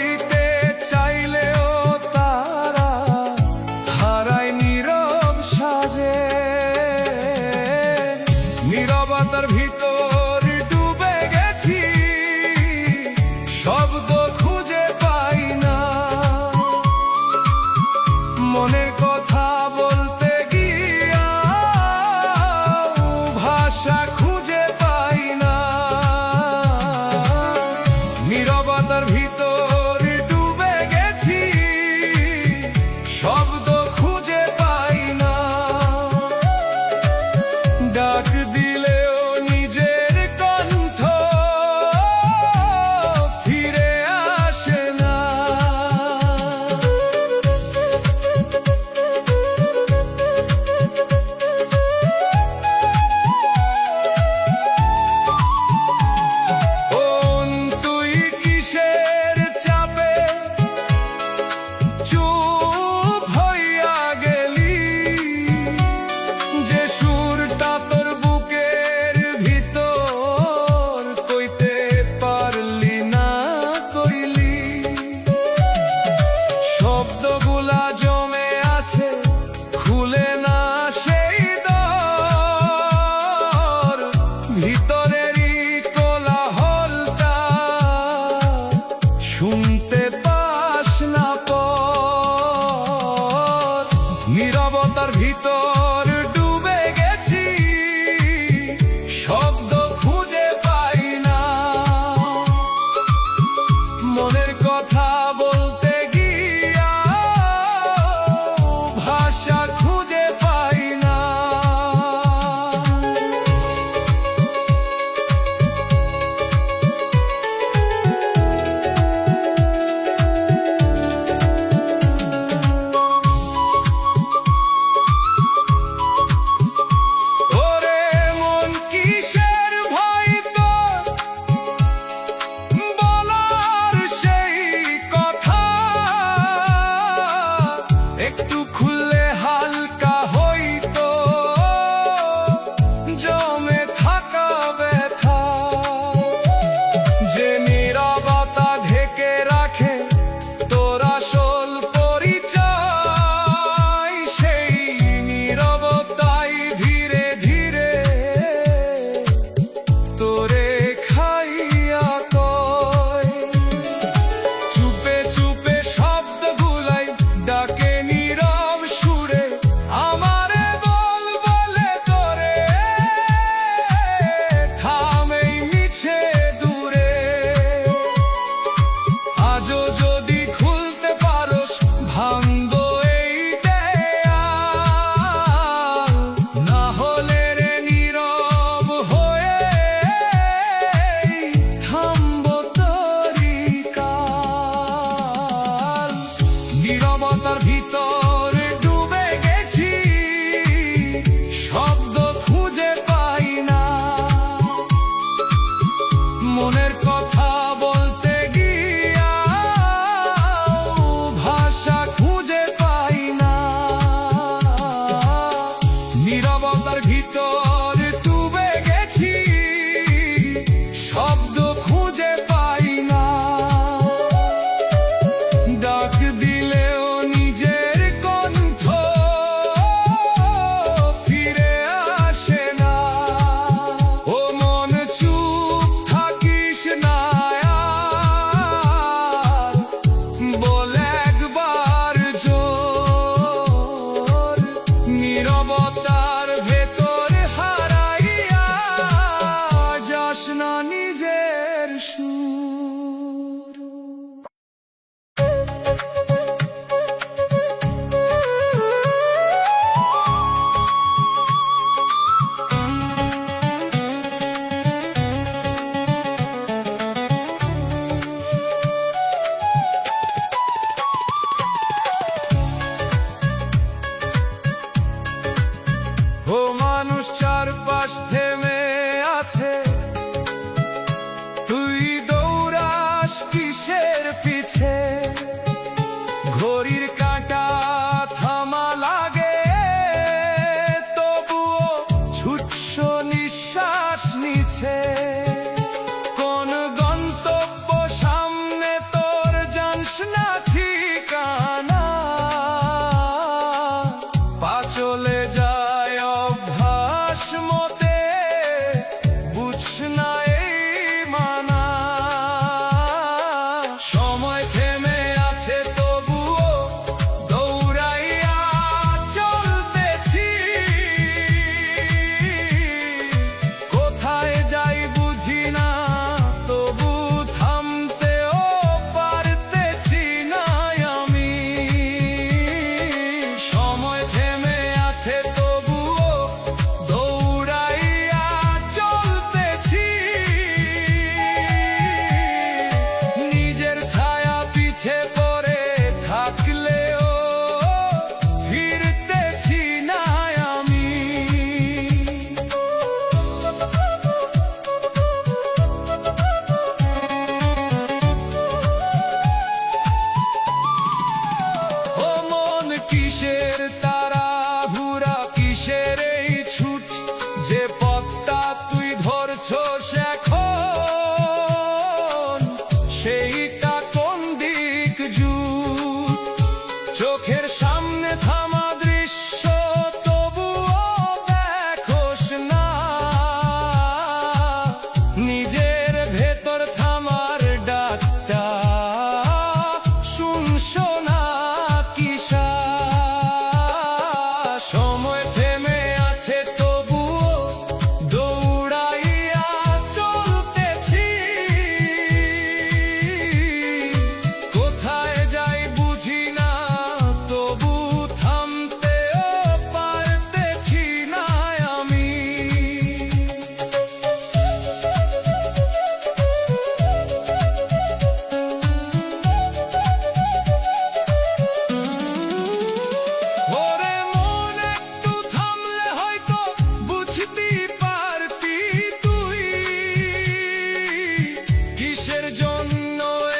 জন্য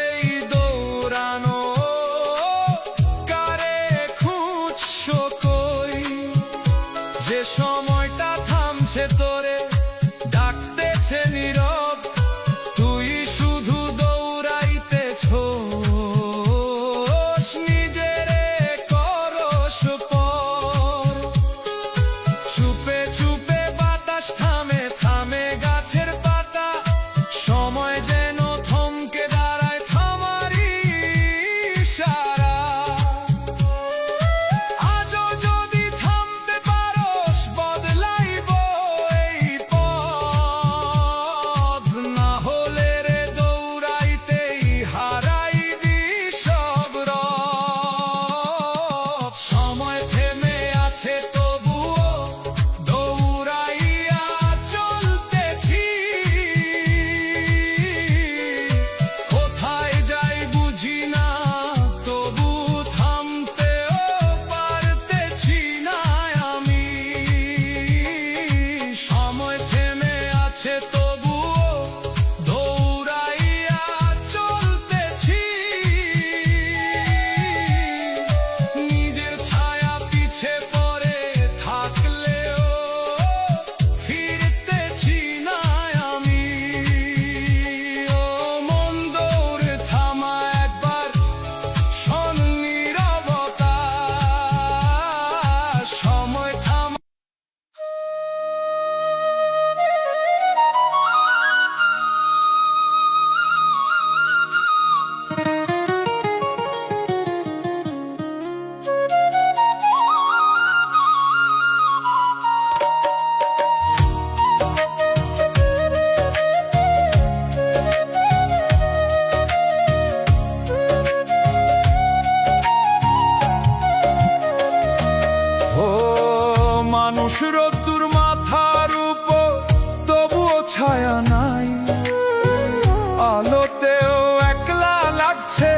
এই দৌড়ানো, কারে খুঁজছো কই? যে সময়টা থামছে তোরে, ডাকতেছে নীরব, তুই শুধু দৌড়াইতেছো, নিজেরে করস পর। চুপে চুপে বাতাস থামে, থামে গাছের পাতা, সময় যেন থমকে দাঁড়ায় থামারি ইশারা। আজও যদি থামতে পারোস, বদলাইব এই পথ, না হলে রে দৌড়াইতেই হারাইবি সব রথ। সময় থেমে আছে তবুও দৌড়াইয়া চলতেছি, কোথায় যাই বুঝি না, তবু থামতেও পারতেছি না আমি। সময় থেমে আছে তবুও দৌড়াইয়া চলতেছি, নিজের ছায়া পিছে পড়ে থাকলেও ফিরতেছি না আমি। ও মন দৌড় থামা একবার, শোন নীরবতা, সময় থামা। ও মানুষ রোদ্দুর মাথার উপর, তবুও ছায়া নাই, আলোতেও একলা লাগছে,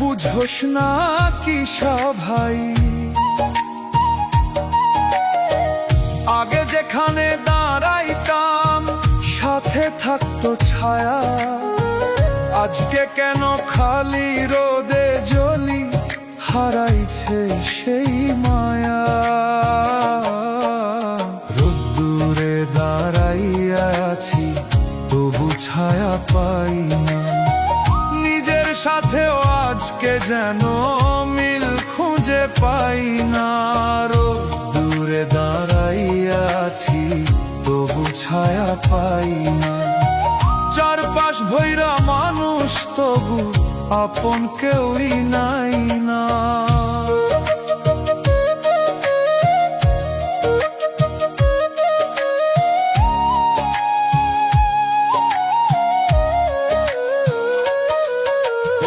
বুঝোস না কি ভাই? আগে যেখানে দাঁড়াইতাম, সাথে থাকতো ছায়া, আজকে কেন খালি রোদে জ্বলি, হারাইছে সেই মায়া। রোদ্দুরে দাঁড়াইয়া আছি, তবু ছায়া পাই না, নিজের সাথেও আজকে যেন মিল খুঁজে পাই না। রোদ্দুরে দাঁড়াইয়া আছি, তবু ছায়া পাই না, চারপাশ ভৈরা মানুষ, তবু আপন কেউই নাই না।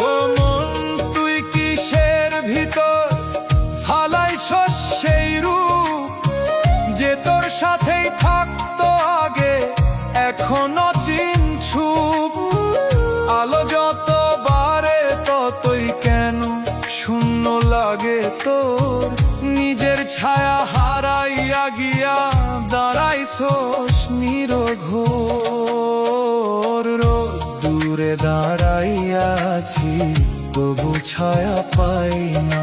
ও মন তুই কিসের ভিতর ফালাইছস সেই রূপ, যে তোর সাথেই থাকতো আগে, এখনো চিনছুপ। আলো যত বাড়ে ততই কেন শূন্য লাগে তোর, নিজের ছায়া হারাইয়া গিয়া দাঁড়াইছস নিরঘোর। রোদ্দুরে দাঁড়াইয়া আছি, তবু ছায়া পাই না,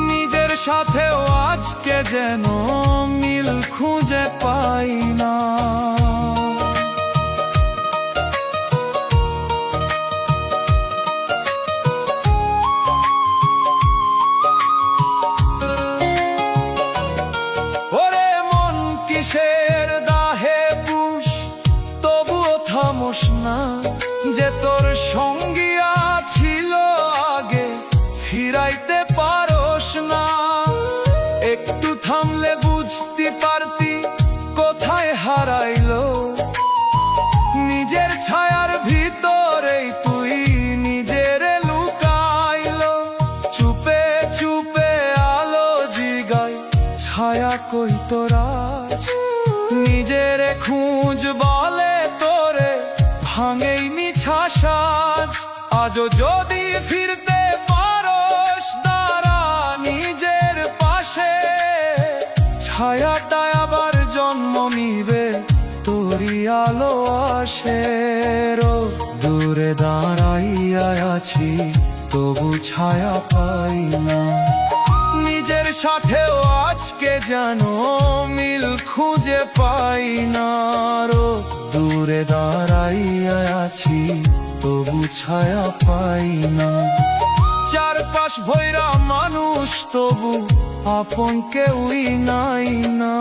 নিজের সাথেও আজকে যেন মিল খুঁজে পাই না। ওরে মন কিসের দাহে পুষ, তবুও থামোস না, যে তোর সঙ্গিয়া ছিল আগে, ফিরাইতে পারোস না। একটু থামলে বুঝতে পারতি কোথায় হারাইলো, নিজের ছায়ার ভিতরেই তুই নিজের লুকাইলো। চুপে চুপে আলো জিগায়, ছায়া কই তোরা, নিজের খুঁজ বলে তোরে, ভাঙেই মিছা সাজ। আজও যদি ফিরতে পারোস, দাঁড়া নিজের পাশে, ছায়াটা আবার জন্ম নিবে, তোরই আলো আসে। রোদ্দুর দূরে দাঁড়াইয়া আছি, তবু ছায়া পাই না। নিজের সাথেও আজকে জানো মিল খুঁজে পাই না। দূরে দাঁড়াইয়া আছি, তবু ছায়া পাই না। চারপাশ ভৈরা মানুষ, তবু আপন কেউই নাই না।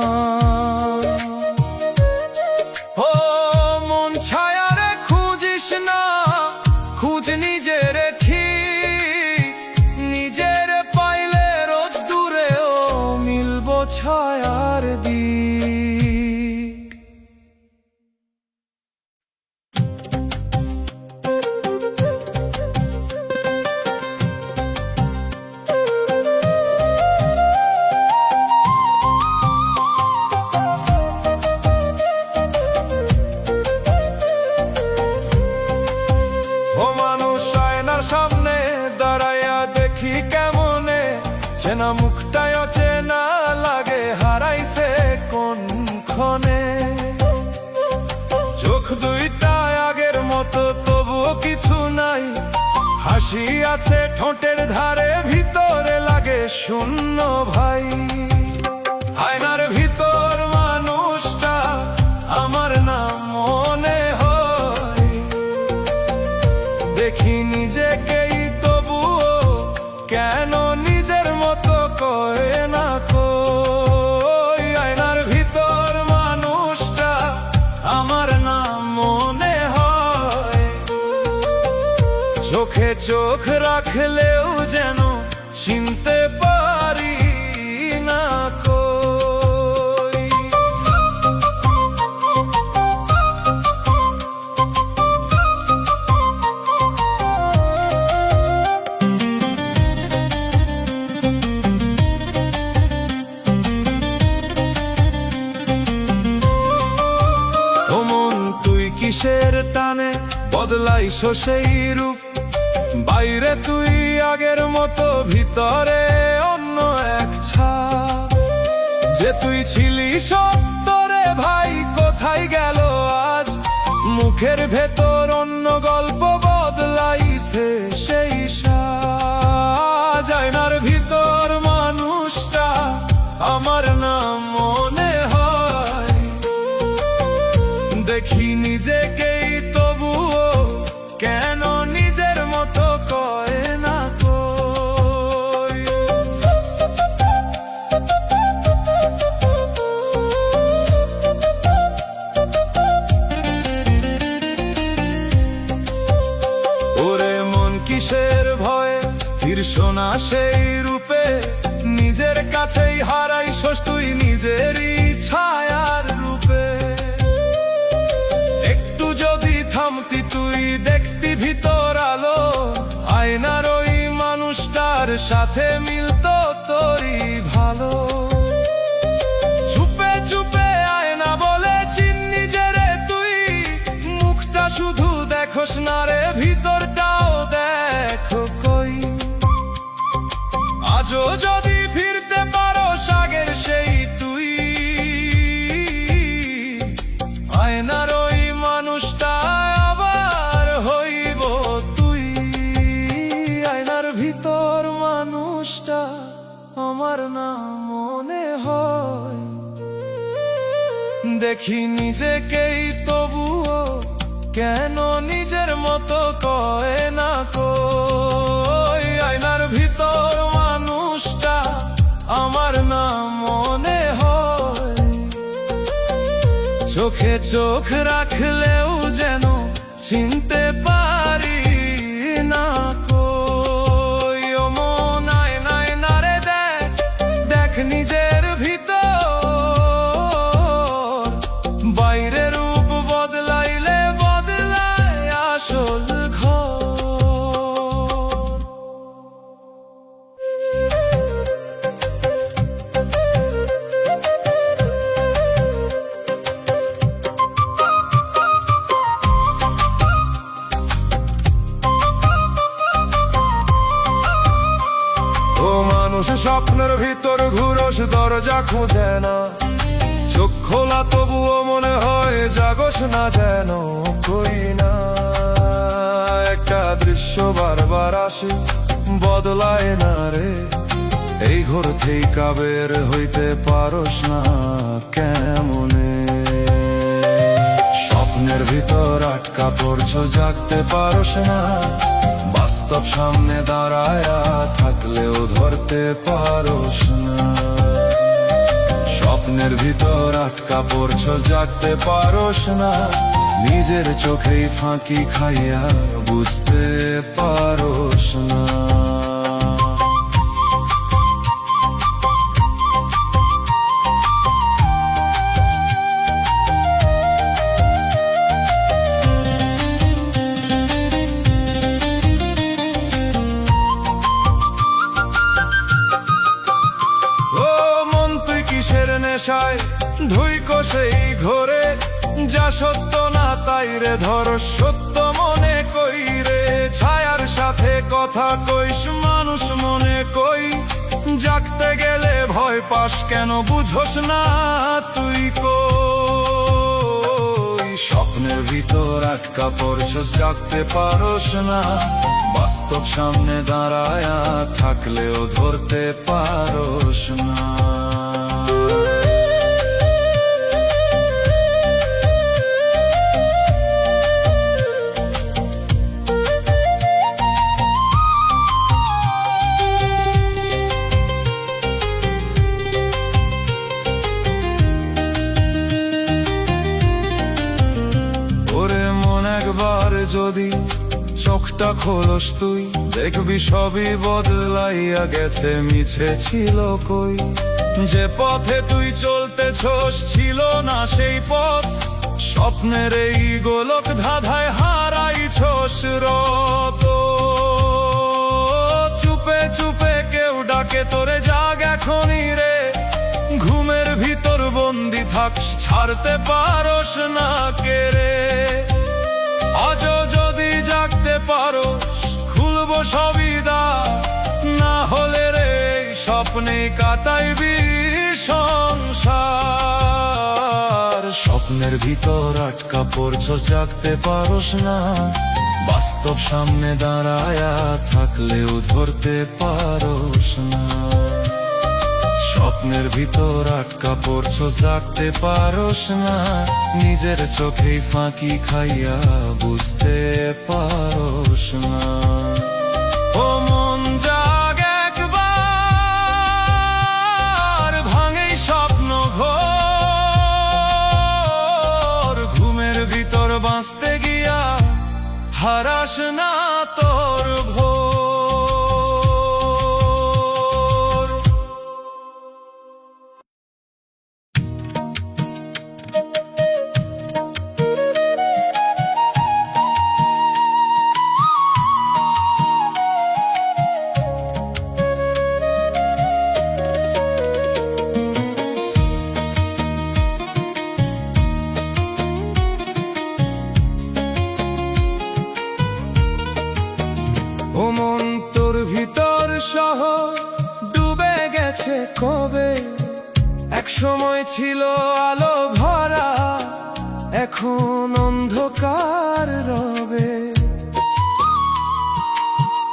ও মন ছায়ারে খুঁজিস না, খুঁজ নিজের ঠিক। নিজের পাইলে রোদ্দুরেও মিলব ছায়ার দিক। সামনে দাঁড়াইয়া দেখি কেমনে, চেনা মুখটাই অচেনা লাগে, হারাইছে কোন ক্ষণে। চোখ দুইটা আগের মতো, তবুও কিছু নাই। হাসি আছে ঠোঁটের ধারে, ভিতরে লাগে শূন্য ভাই। আয়নার ভিতর মানুষটা আমার না মনে হয়। দেখি নিজেকেই, তবুও কেন নিজের মতো কয় না কই। আয়নার ভিতর মানুষটা আমার না মনে হয়। চোখে চোখ রাখলেও যেন চিনতে পারি না কই। কিসের টানে বদলাইছ সেই রূপ? বাইরে তুই আগের মতো, ভিতরে অন্য এক ছাপ। যে তুই ছিলি সত্তরে ভাই, কোথায় গেল আজ? মুখের ভেতর অন্য গল্প, বদলাইছে সেই সাজ। আয়নার ভিতর মানুষটা আমার না মনে হয়। দেখি নিজেকেই, তবুও কেন নিজের মতো কয় না কই। ওরে মন কিসের ভয়ে ফিরছ না সেই রূপে? নিজের কাছেই হারাইছস তুই নিজেরই ছায়ার রূপে। একটু যদি থামতি তুই, দেখতি ভিতর আলো। আয়নার ওই মানুষটার সাথে মিলতো তোরই ভালো। চুপে চুপে আয়না বলে চিন নিজেরে তুই। মুখটা শুধু দেখোস না রে, ভিতরটাও দেখো কই। আজও যদি ফিরতে পারো আগের সেই তুই, আয়নার ওই মানুষটা আবার হইব তুই। আয়নার ভিতর মানুষটা আমার না মনে হয়। দেখি নিজেকেই, তবুও কেন নিজের মতো কয় না কই। আয়নার ভিতর মানুষটা আমার না মনে হয়। চোখে চোখ রাখলেও যেন চিনতে পারি না কই। ও মন আয়নায় না রে দেখ, দেখ নিজের ভিতর। বাইরের রূপ বদলাইলে বদলায় আসল ঘর। স্বপ্নের ভিতর ঘুরস, দরজা খুঁজে না। চোখ খোলা তবুও মনে হয় জাগস না, যেন কই না। একটা দৃশ্য বারবার আসে, বদলায় না রে। এই ঘর থেইকা বের হইতে পারস না কেমনে? স্বপ্নের ভিতর আটকা পড়ছো, জাগতে পারস না। বাস্তব সামনে দাঁড়ায়া থাকলেও ধরতে পারস না। স্বপ্নের ভিতর আটকা পড়ছো, জাগতে পারস না। নিজের চোখেই ফাঁকি খাইয়া বুঝতে পারস না। নেশায় ধুইকো সেই ঘরে, যা সত্য না তাই রে ধর সত্য মনে কই রে। ছায়ার সাথে কথা কইস, মানুষ মনে কই। জাগতে গেলে ভয় পাস কেন, বুঝোস না তুই কই? স্বপ্নের ভিতর আটকা পড়ছস, জাগতে পারস না। বাস্তব সামনে দাঁড়ায়া থাকলেও ধরতে পারস না। যদি চোখটা খোলস তুই, দেখবি সবই বদলাইয়া গেছে, মিছে ছিল কই। যে পথে তুই চলতেছস ছিল না সেই পথ। স্বপ্নের এই গোলক ধাঁধায় হারাইছস রত। চুপে চুপে কেউ ডাকে তোরে, জাগ এখনই রে। ঘুমের ভিতর বন্দি থাকস, ছাড়তে পারস না কে রে। আজও যদি জাগতে পারো, খুলবো সবই দ্বার। না হলে রে স্বপ্নে কাটাইবি সংসার। স্বপ্নের ভিতর আটকা পড়ছো, জাগতে পারস না। বাস্তব সামনে দাঁড়ায়া থাকলেও ধরতে পারস না। স্বপ্নের ভিতর আটকা পড়ছো, জাগতে পারস না। নিজের চোখেই ফাঁকি খাইয়া বুঝতে পারস না। ও মন জাগ একবার, ভাঙে স্বপ্ন ঘোর। ঘুমের ভিতর বাঁচতে গিয়া হারাস না তোর ভোর। ও মন তোর ভিতর শহর ডুবে গেছে কবে। এক সময় ছিল আলো ভরা, এখন অন্ধকার রবে।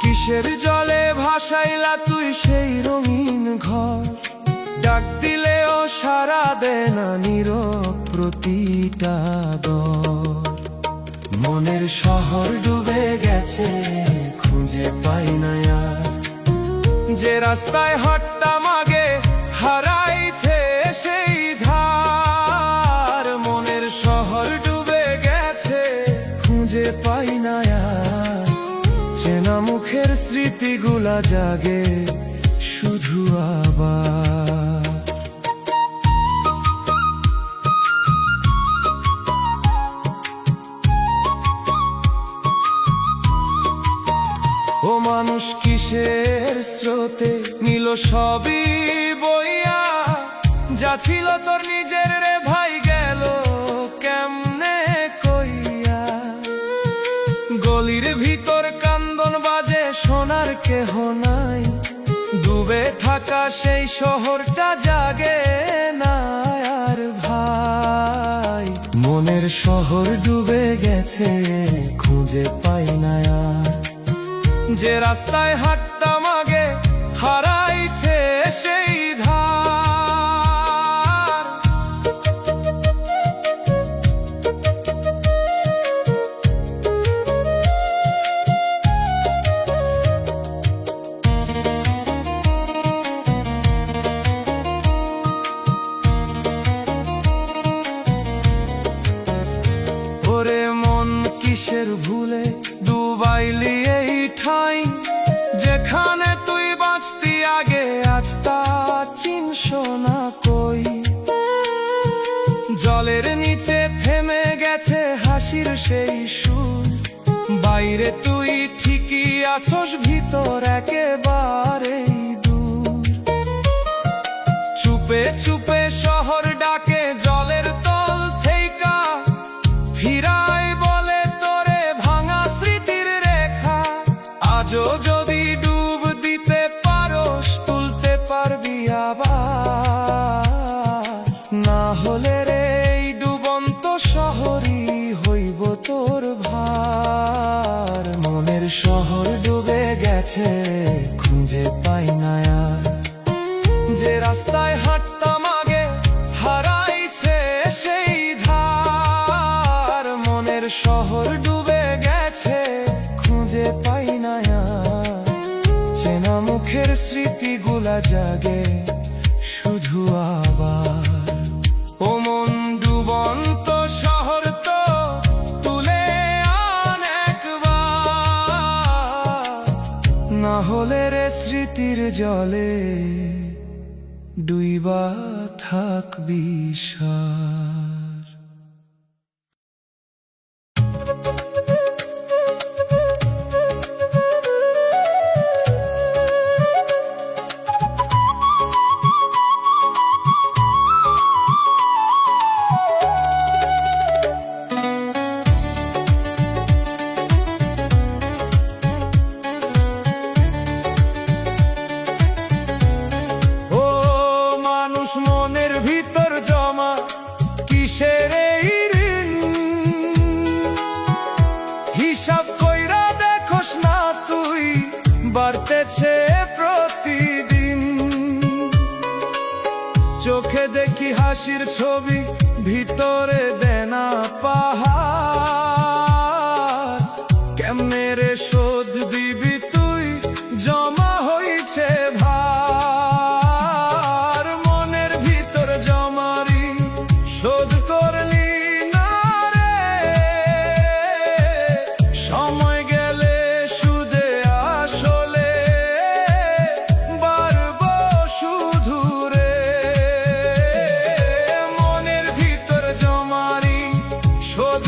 কিসের জলে ভাসাইলা তুই সেই রঙিন ঘর? ডাক দিলেও সাড়া দেয় না নীরব প্রতিটা দর। মনের শহর ডুবে গেছে, খুঁজে পাই না আর। যে রাস্তায় হাঁটতাম আগে, হারাইছে সেই ধার। মনের শহর ডুবে গেছে, খুঁজে পাই না আর। চেনা মুখের স্মৃতিগুলা জাগে শুধু আবার। ও মানুষ কিসের স্রোতে নিল সবই বইয়া। যা ছিল তোর নিজের রে ভাই, গেল কেমনে কইয়া। গলির ভিতর কান্দন বাজে, সোনার কেহ নাই। ডুবে থাকা সেই শহরটা জাগে না আর ভাই। শহর ডুবে গেছে, খুঁজে পাই না আর। যে রাস্তায় হাঁটতাম আগে, হারাইছে সেই ধার। ওরে মন কিসের ভুলে ডুবাইলি এই ঠাই, যেখানে তুই বাঁচতি আগে, আজ তা চিনস না কই। জলের নিচে থেমে গেছে হাসির সেই সুর, বাইরে তুই ঠিকই আছস, ভিতর একেবারেই দূর। চুপে চুপে শহর ডাকে জলের তল থেইকা, ফিরাই বলে তোরে ভাঙা স্মৃতির রেখা। আজও যদি ডুব দিতে পারোস, তুলতে পারবি আবার। না হলে রে এই ডুবন্ত শহরই হইব তোর ভার। মনের শহর ডুবে গেছে, খুঁজে পাই না আর। যে রাস্তায় হাঁটতাম আগে, হারাইছে সেই ধার। মনের শহর ডুবে গেছে, খুঁজে পাই না আর। চেনা মুখের স্মৃতিগুলা জাগে শুধু আবার। ও মন ডুবন্ত শহর তো তুলে আন একবার, না হলে রে স্মৃতির জলে ডুইবা থাকবি সার। মনের ভিতর জমা কিসের এই ঋণ, হিসাব কইরা দেখোস না তুই, বাড়তেছে প্রতিদিন। চোখে দেখি হাসির ছবি, ভিতরে দেনা পাহাড়। কেমনে রে শোধ দিবি তুই, জমা হইছে ভার। মনের ভিতর জমারি শোধ করলি না রে, সময় গেলে সুদে আসলে বাড়বো শুধু রে। মনের ভিতর জমারি শোধ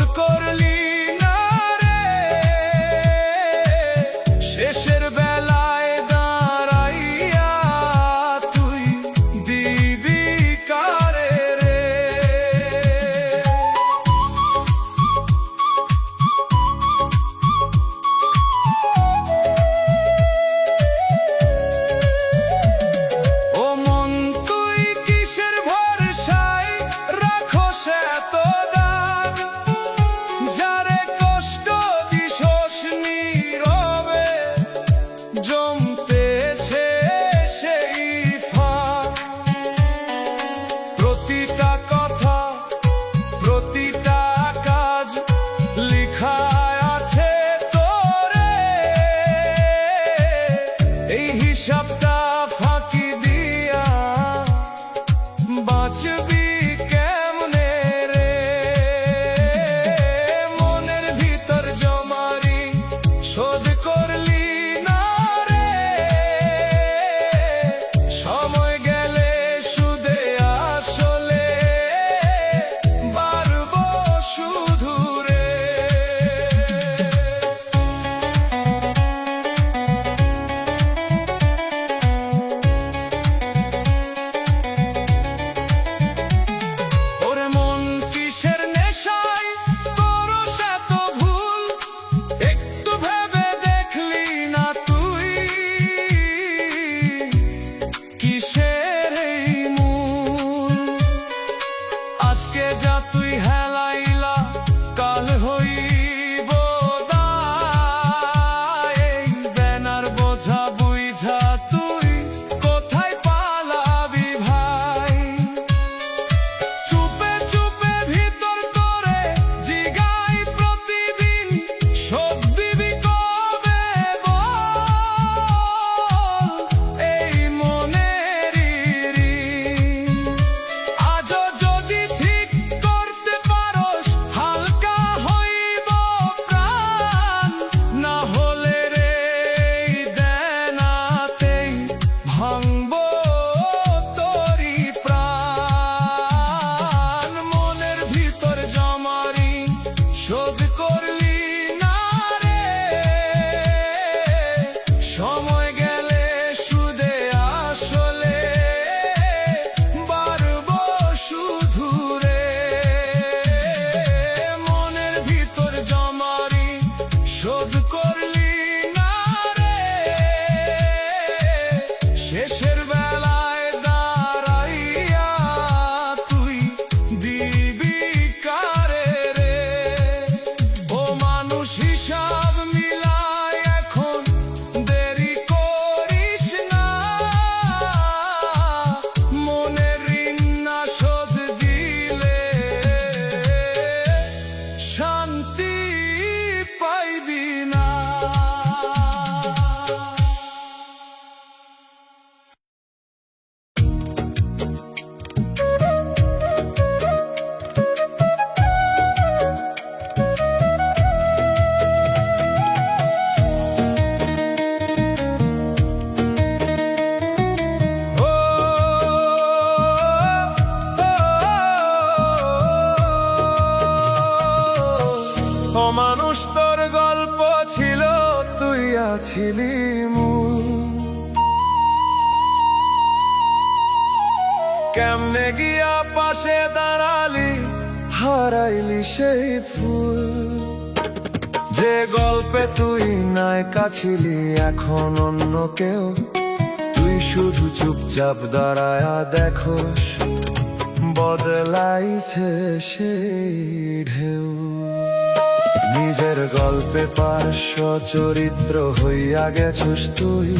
ছিলি মূল। কেমনে গিয়া পাশে দাঁড়ালি, হারাইলি সেই ফুল। যে গল্পে তুই নায়িকা ছিলি, এখন অন্য কেউ। তুই শুধু চুপচাপ দাঁড়ায়া দেখোস, বদলাইছে সেই ঢেউ। নিজের গল্পে পার্শ্ব চরিত্র হইয়া গেছস তুই।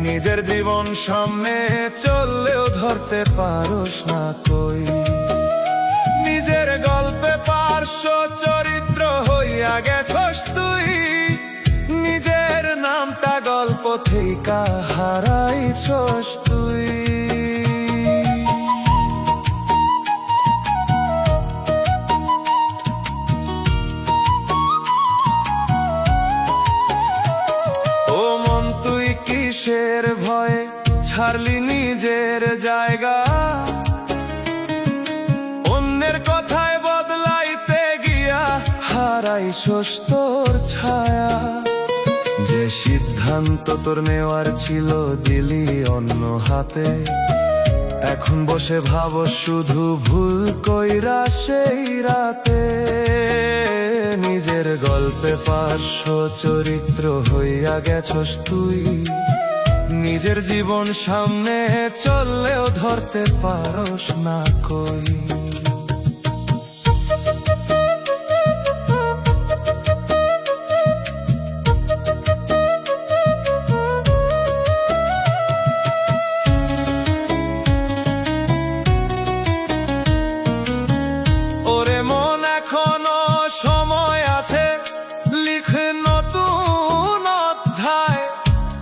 নিজের জীবন সামনে চললেও ধরতে পারোস না কই। নিজের গল্পে পার্শ্ব চরিত্র হইয়া গেছস তুই। নিজের নামটা গল্প থেকে হারাইছস তুই। ও মন, তুই কিসের ভয়ে ছাড়লি নিজের জায়গা? অন্যের কথায় বদলাইতে গিয়া হারাইছস তোর ছায়া। যে সিদ্ধান্ত তোর নেওয়ার ছিল, দিলি অন্য হাতে। এখন বসে ভাবো শুধু ভুল কইরা সেই রাতে। নিজের গল্পে পার্শ্ব চরিত্র হইয়া গেছস তুই। নিজের জীবন সামনে চললেও ধরতে পারোস না কই। ওরে মন, এখনো সময় আছে, লিখ নতুন অধ্যায়।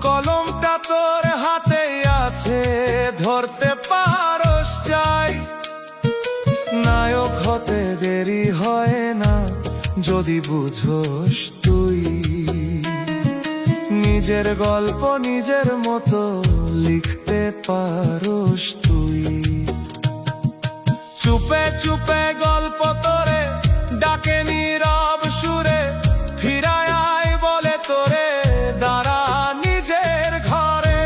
কলমটা তোর হাতেই আছে, ধরতে পারোস চাই। নায়ক হতে দেরি হয় না, যদি বুঝোস তুই। নিজের গল্প নিজের মতো লিখতে পারোস তুই। চুপে চুপে গল্প তোরে ডাকে নীরব সুরে। ফিরায় আয় বলে তোরে, দাঁড়া নিজের ঘরে।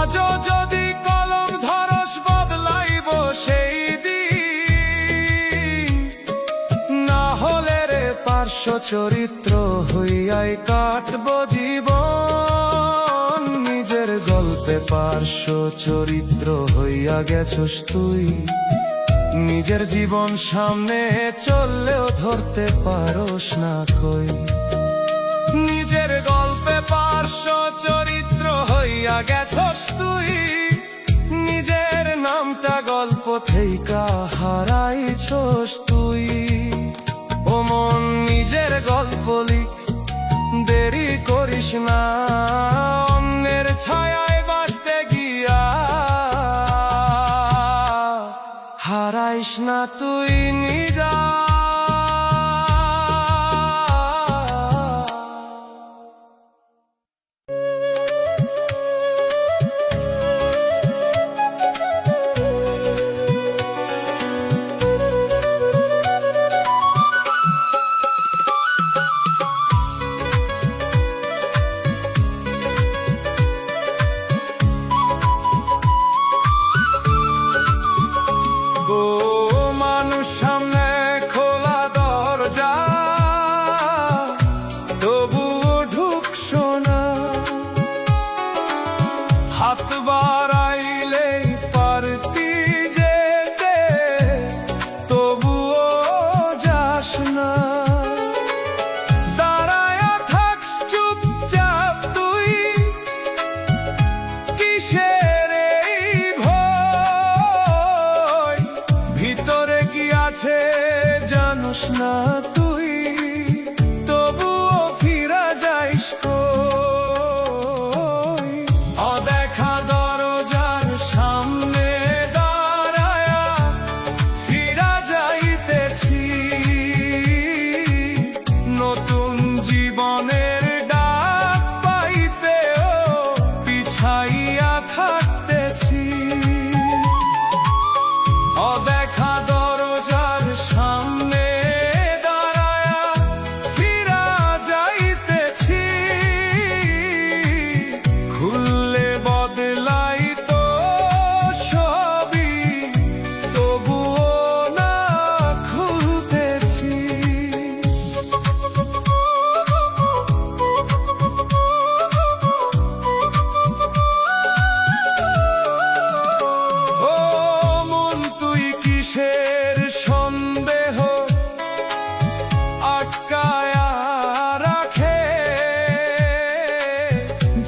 আজও যদি কলম ধরস, বদলাইব সেই দিন। না হলে রে পার্শ্ব চরিত্র হইয়াই কাটব জীবন। নিজের গল্পে পার্শ্ব চরিত্র হইয়া গেছস তুই। নিজের জীবন সামনে চললেও ধরতে পারোস না কই। নিজের গল্পে পার্শ্ব চরিত্র হইয়া গেছস তুই। নিজের নামটা গল্প থেকে হারাইছস তুই। ও মন, নিজের গল্প লিখ, দেরি করিস না। অন্যের ছায়ায় বাঁচতে গিয়া হারাইস না তুই নিজা। ও মানুষ, সামনে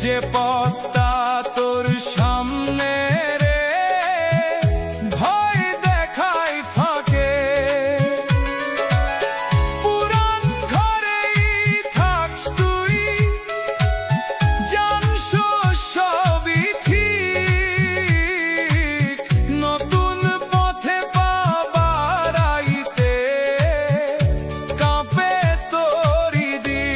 যে পথটা তোর সামনে রে ভয় দেখায় ফাঁকে, পুরান ঘরেই থাকস তুই, জানস সবই ঠিক, নতুন পথে পা বাড়াইতে কাঁপে তোরি দিক।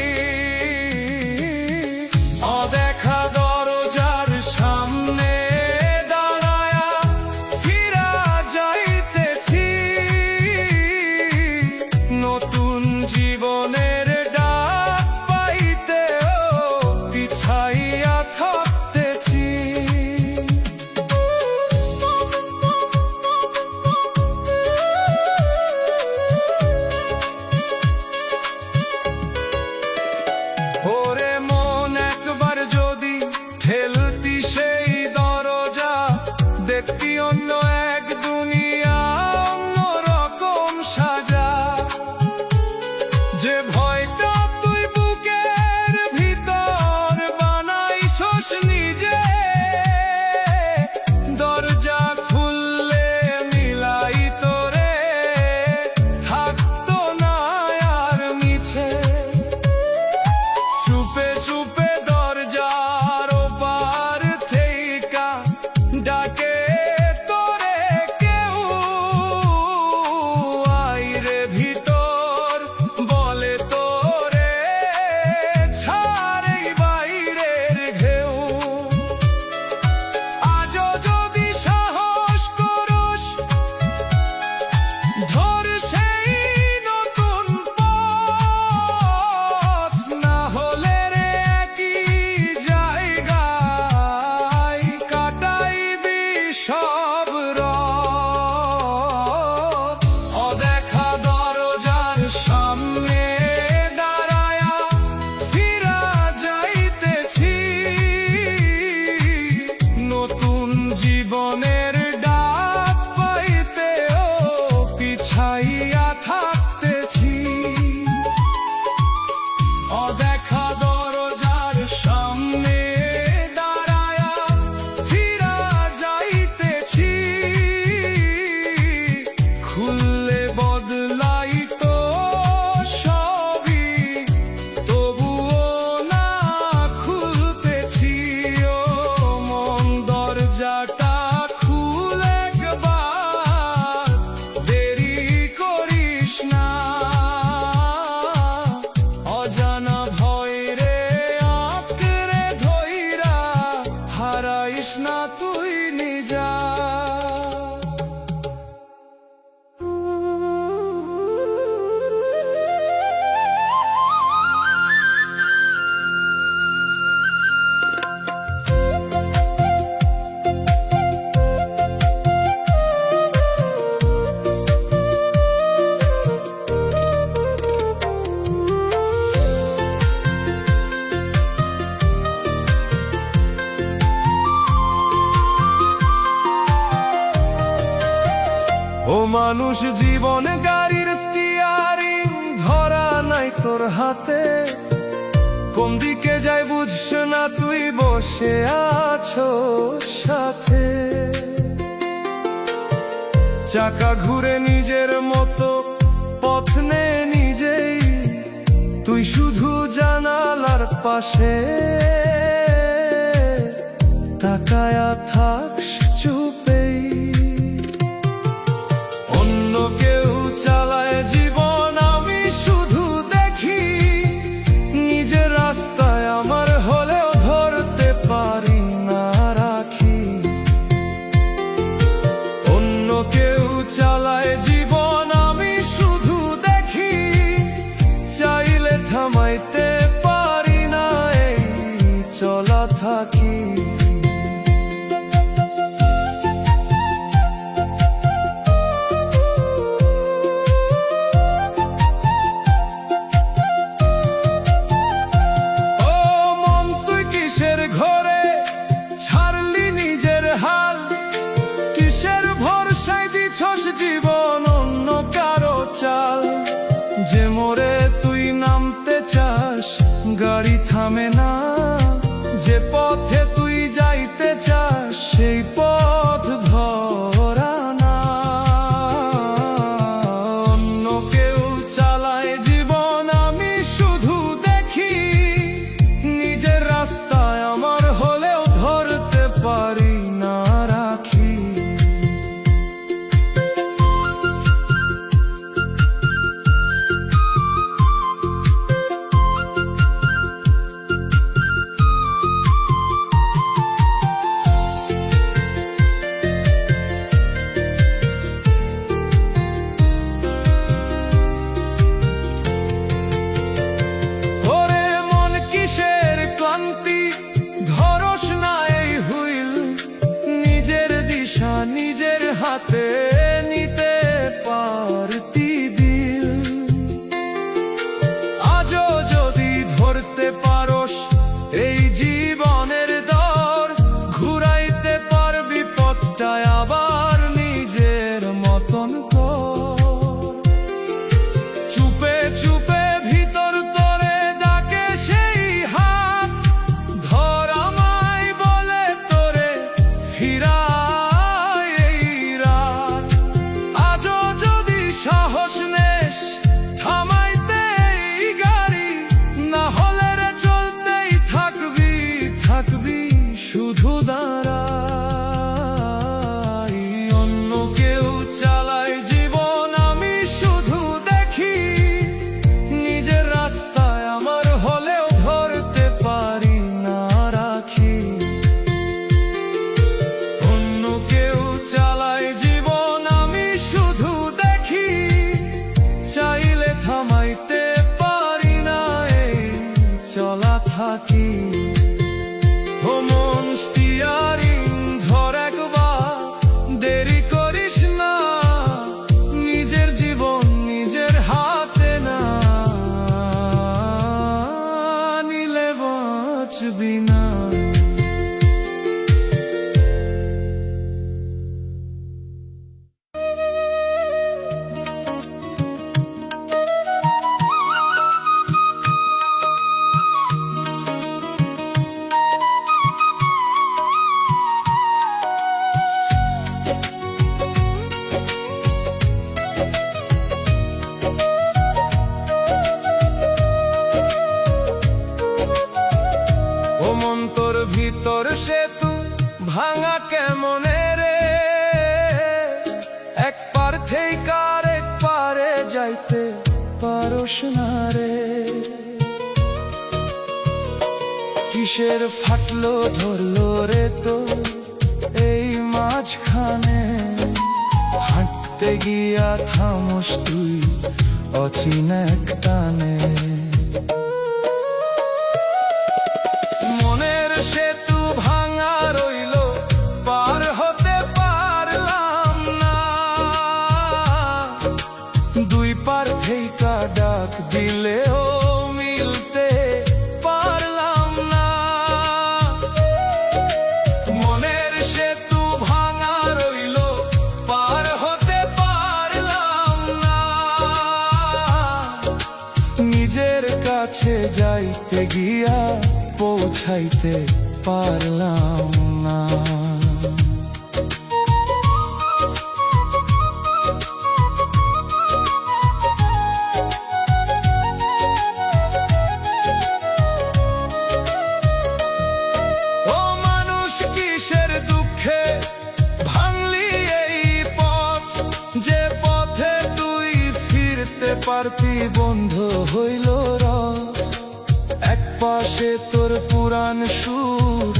অদেখা দরজার সামনে দাঁড়ায়া ফিরা যাইতেছি, নতুন জীবনের ডাক পাইতেও পিছাইয়া থাকতেছি। ওরে মন একবার যদি ঠেলতি সেই দরজা, দেখতি অন্য এক দুনিয়া, অন্য রকম সাজা। যে ভয়টা তুই বুকের ভিতর বানাইছস নিজে, দরজা খুললে মিলাই তোরে থাকতো না আর মিছে। চুপে চুপে দরজার ওপার থেইকা ডাকে তোরে কেউ, আইরে ভিতর বলে তোরে ছাড় এই বাইরের ঢেউ। আজও যদি সাহস করস ধর সেই নতুন পথ, না হলে রে একই জায়গায় কাটাইবি সব রাত। অদেখা দরজার সামনে দাঁড়ায়া ফিরা যাইতেছি, নতুন জীবনের ডাক পাইতেও পিছাইয়া থাকতেছি। অদেখা দরজার সামনে দাঁড়ায়া ফিরা যাইতেছি, খুললে বদলাইতো সবই, তবুও না খুলতেছি। ও মন দরজাটা খুলে একবার, দেরি করিস না। অজানা ভয় রে আঁকড়ে ধইরা হারাইস না তুই নিজা। ও মানুষ জীবন গাড়ির স্টিয়ারিং ধরা নাই তোর হাতে, কোন দিকে যাই বুঝছ না তুই বসে আছো সাথে। চাকা ঘুরে নিজের মতো পথ নে নিজেই, তুই শুধু জানালার পাশে তাকায়া থাকস চুপেই। অন্য কেউ চালায় জীবন, আমি শুধু দেখি নিজের রাস্তায় আমার হলেও ধরতে পারি না রাখি। অন্য কেউ চালায় জীবন, আমি শুধু দেখি চাইলে থামাইতে পারি না এই চলা থাকি। জীবন অন্য কারো চাল, যে মোরে তুই নামতে চাস গাড়ি থামে না, যে পথে তুই যাইতে চাস সেই পথ ধরা না। অন্য কেউ চালায় জীবন, আমি শুধু দেখি। নিজের রাস্তায় আমার হলেও ধরতে পারি না রাখি। নিজের হাতে নিতে পারতি দিল, আজও যদি ধরতে পারোস এই জীবনের দর, ঘুরাইতে পারবি পথটায় আবার নিজের মতন কর। চুপে চুপে ভিতর তোরে ডাকে সেই হাত, ধর আমায় বলে তোরে ফিরা। সাহস নেস থামাইতে এই গাড়ি, না হলে রে চলতেই থাকবি, থাকবি শুধু দাঁড়াই। অন্য কেউ চালায় জীবন, আমি শুধু দেখি। নিজের রাস্তায় আমার হলেও ধরতে পারি না রাখি। অন্য কেউ চালায় জীবন, আমি শুধু চাইলে থামাইতে পারি না এই চলা থাকি। ও মন স্টিয়ারিং ধর একবার, দেরি করিস না। নিজের জীবন নিজের হাতে না নিলে বাঁচবি না। ভিতর সেতু ভাঙা কেমনে রে, এক পার থেকে আরেক পারে যাইতে পারোস না রে। কিসের ফাটলো ধরলো রে তো এই মাঝখানে, হাঁটতে গিয়া থামোস তুই অচিনা এক টানে। সেতু ভাঙা রইল, পার হতে পারলাম না। দুই পার থেকে ডাক দিলেও মিলতে পারলাম না। মনের সেতু ভাঙা রইল, পার হতে পারলাম না। নিজের কাছে যাইতে গিয়া পৌঁছাইতে পারলাম না। ও মানুষ কিসের দুঃখে ভাঙলি এই পথ, যে পথে তুই ফিরতে পারতি বন্ধ হইল রথ। এক পাশে তোর পুরান সুর,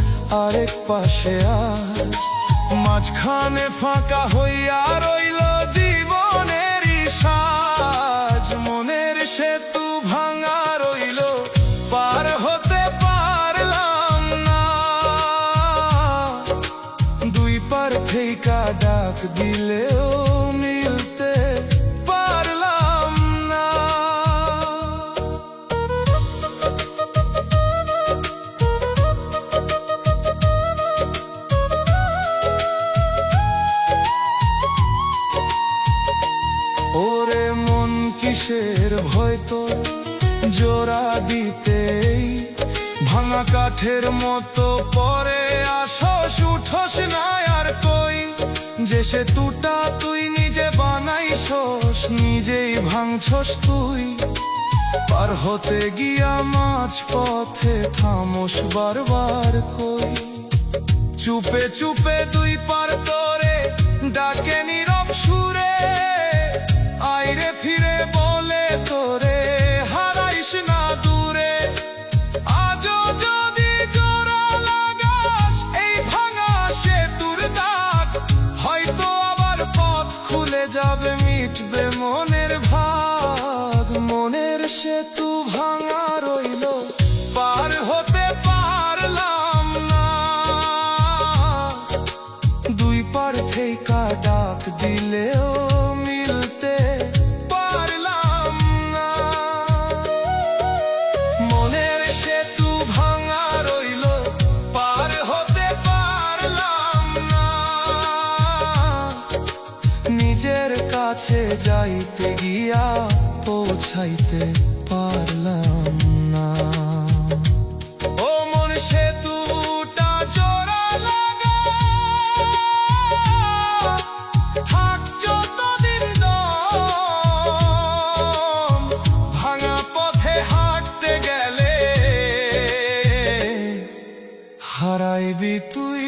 আরেক পাশে আজ, মাঝখানে ফাঁকা হইয়া রইল জীবনেরই সাজ। মনের সেতু ভাঙা রইল, পার হতে পারলাম না। দুই পার থেকে ডাক দিলেও মিলতে পারলাম না। ওরে মন কিসের ভয় তোর জোড়া দিতেই ভাঙা ভাঙা কাঠের মতো পরে আসস, উঠোস না আর কই। যে সেতুটা তুই নিজে বানাইছস, নিজেই ভাঙছস তুই। পার হতে গিয়া মাঝ পথে থামস বারবার কই। চুপে চুপে দুই পার তোরে ডাকে নীরব সুরে, আইরে ফিরে বলে তোরে হারাইস না দূরে। আজও যদি জোড়া লাগাস এই ভাঙা সেতুর দাগ, হয়তো আবার পথ খুলে যাবে, মিটবে মনের ভাগ। মনের সেতু ভাঙা রইল, পার হতে পারলাম না। দুই পার থেইকা ডাক দিলেও মিলতে পারলাম না। মনের সেতু ভাঙা রইল, পার হতে পারলাম না। নিজের কাছে যাইতে গিয়া পৌঁছাইতে পারলাম না। ও মন সেতুটা জোড়া লাগা, থাক যতদিন দম। ভাঙা পথে হাঁটতে গেলে হারাইবি তুই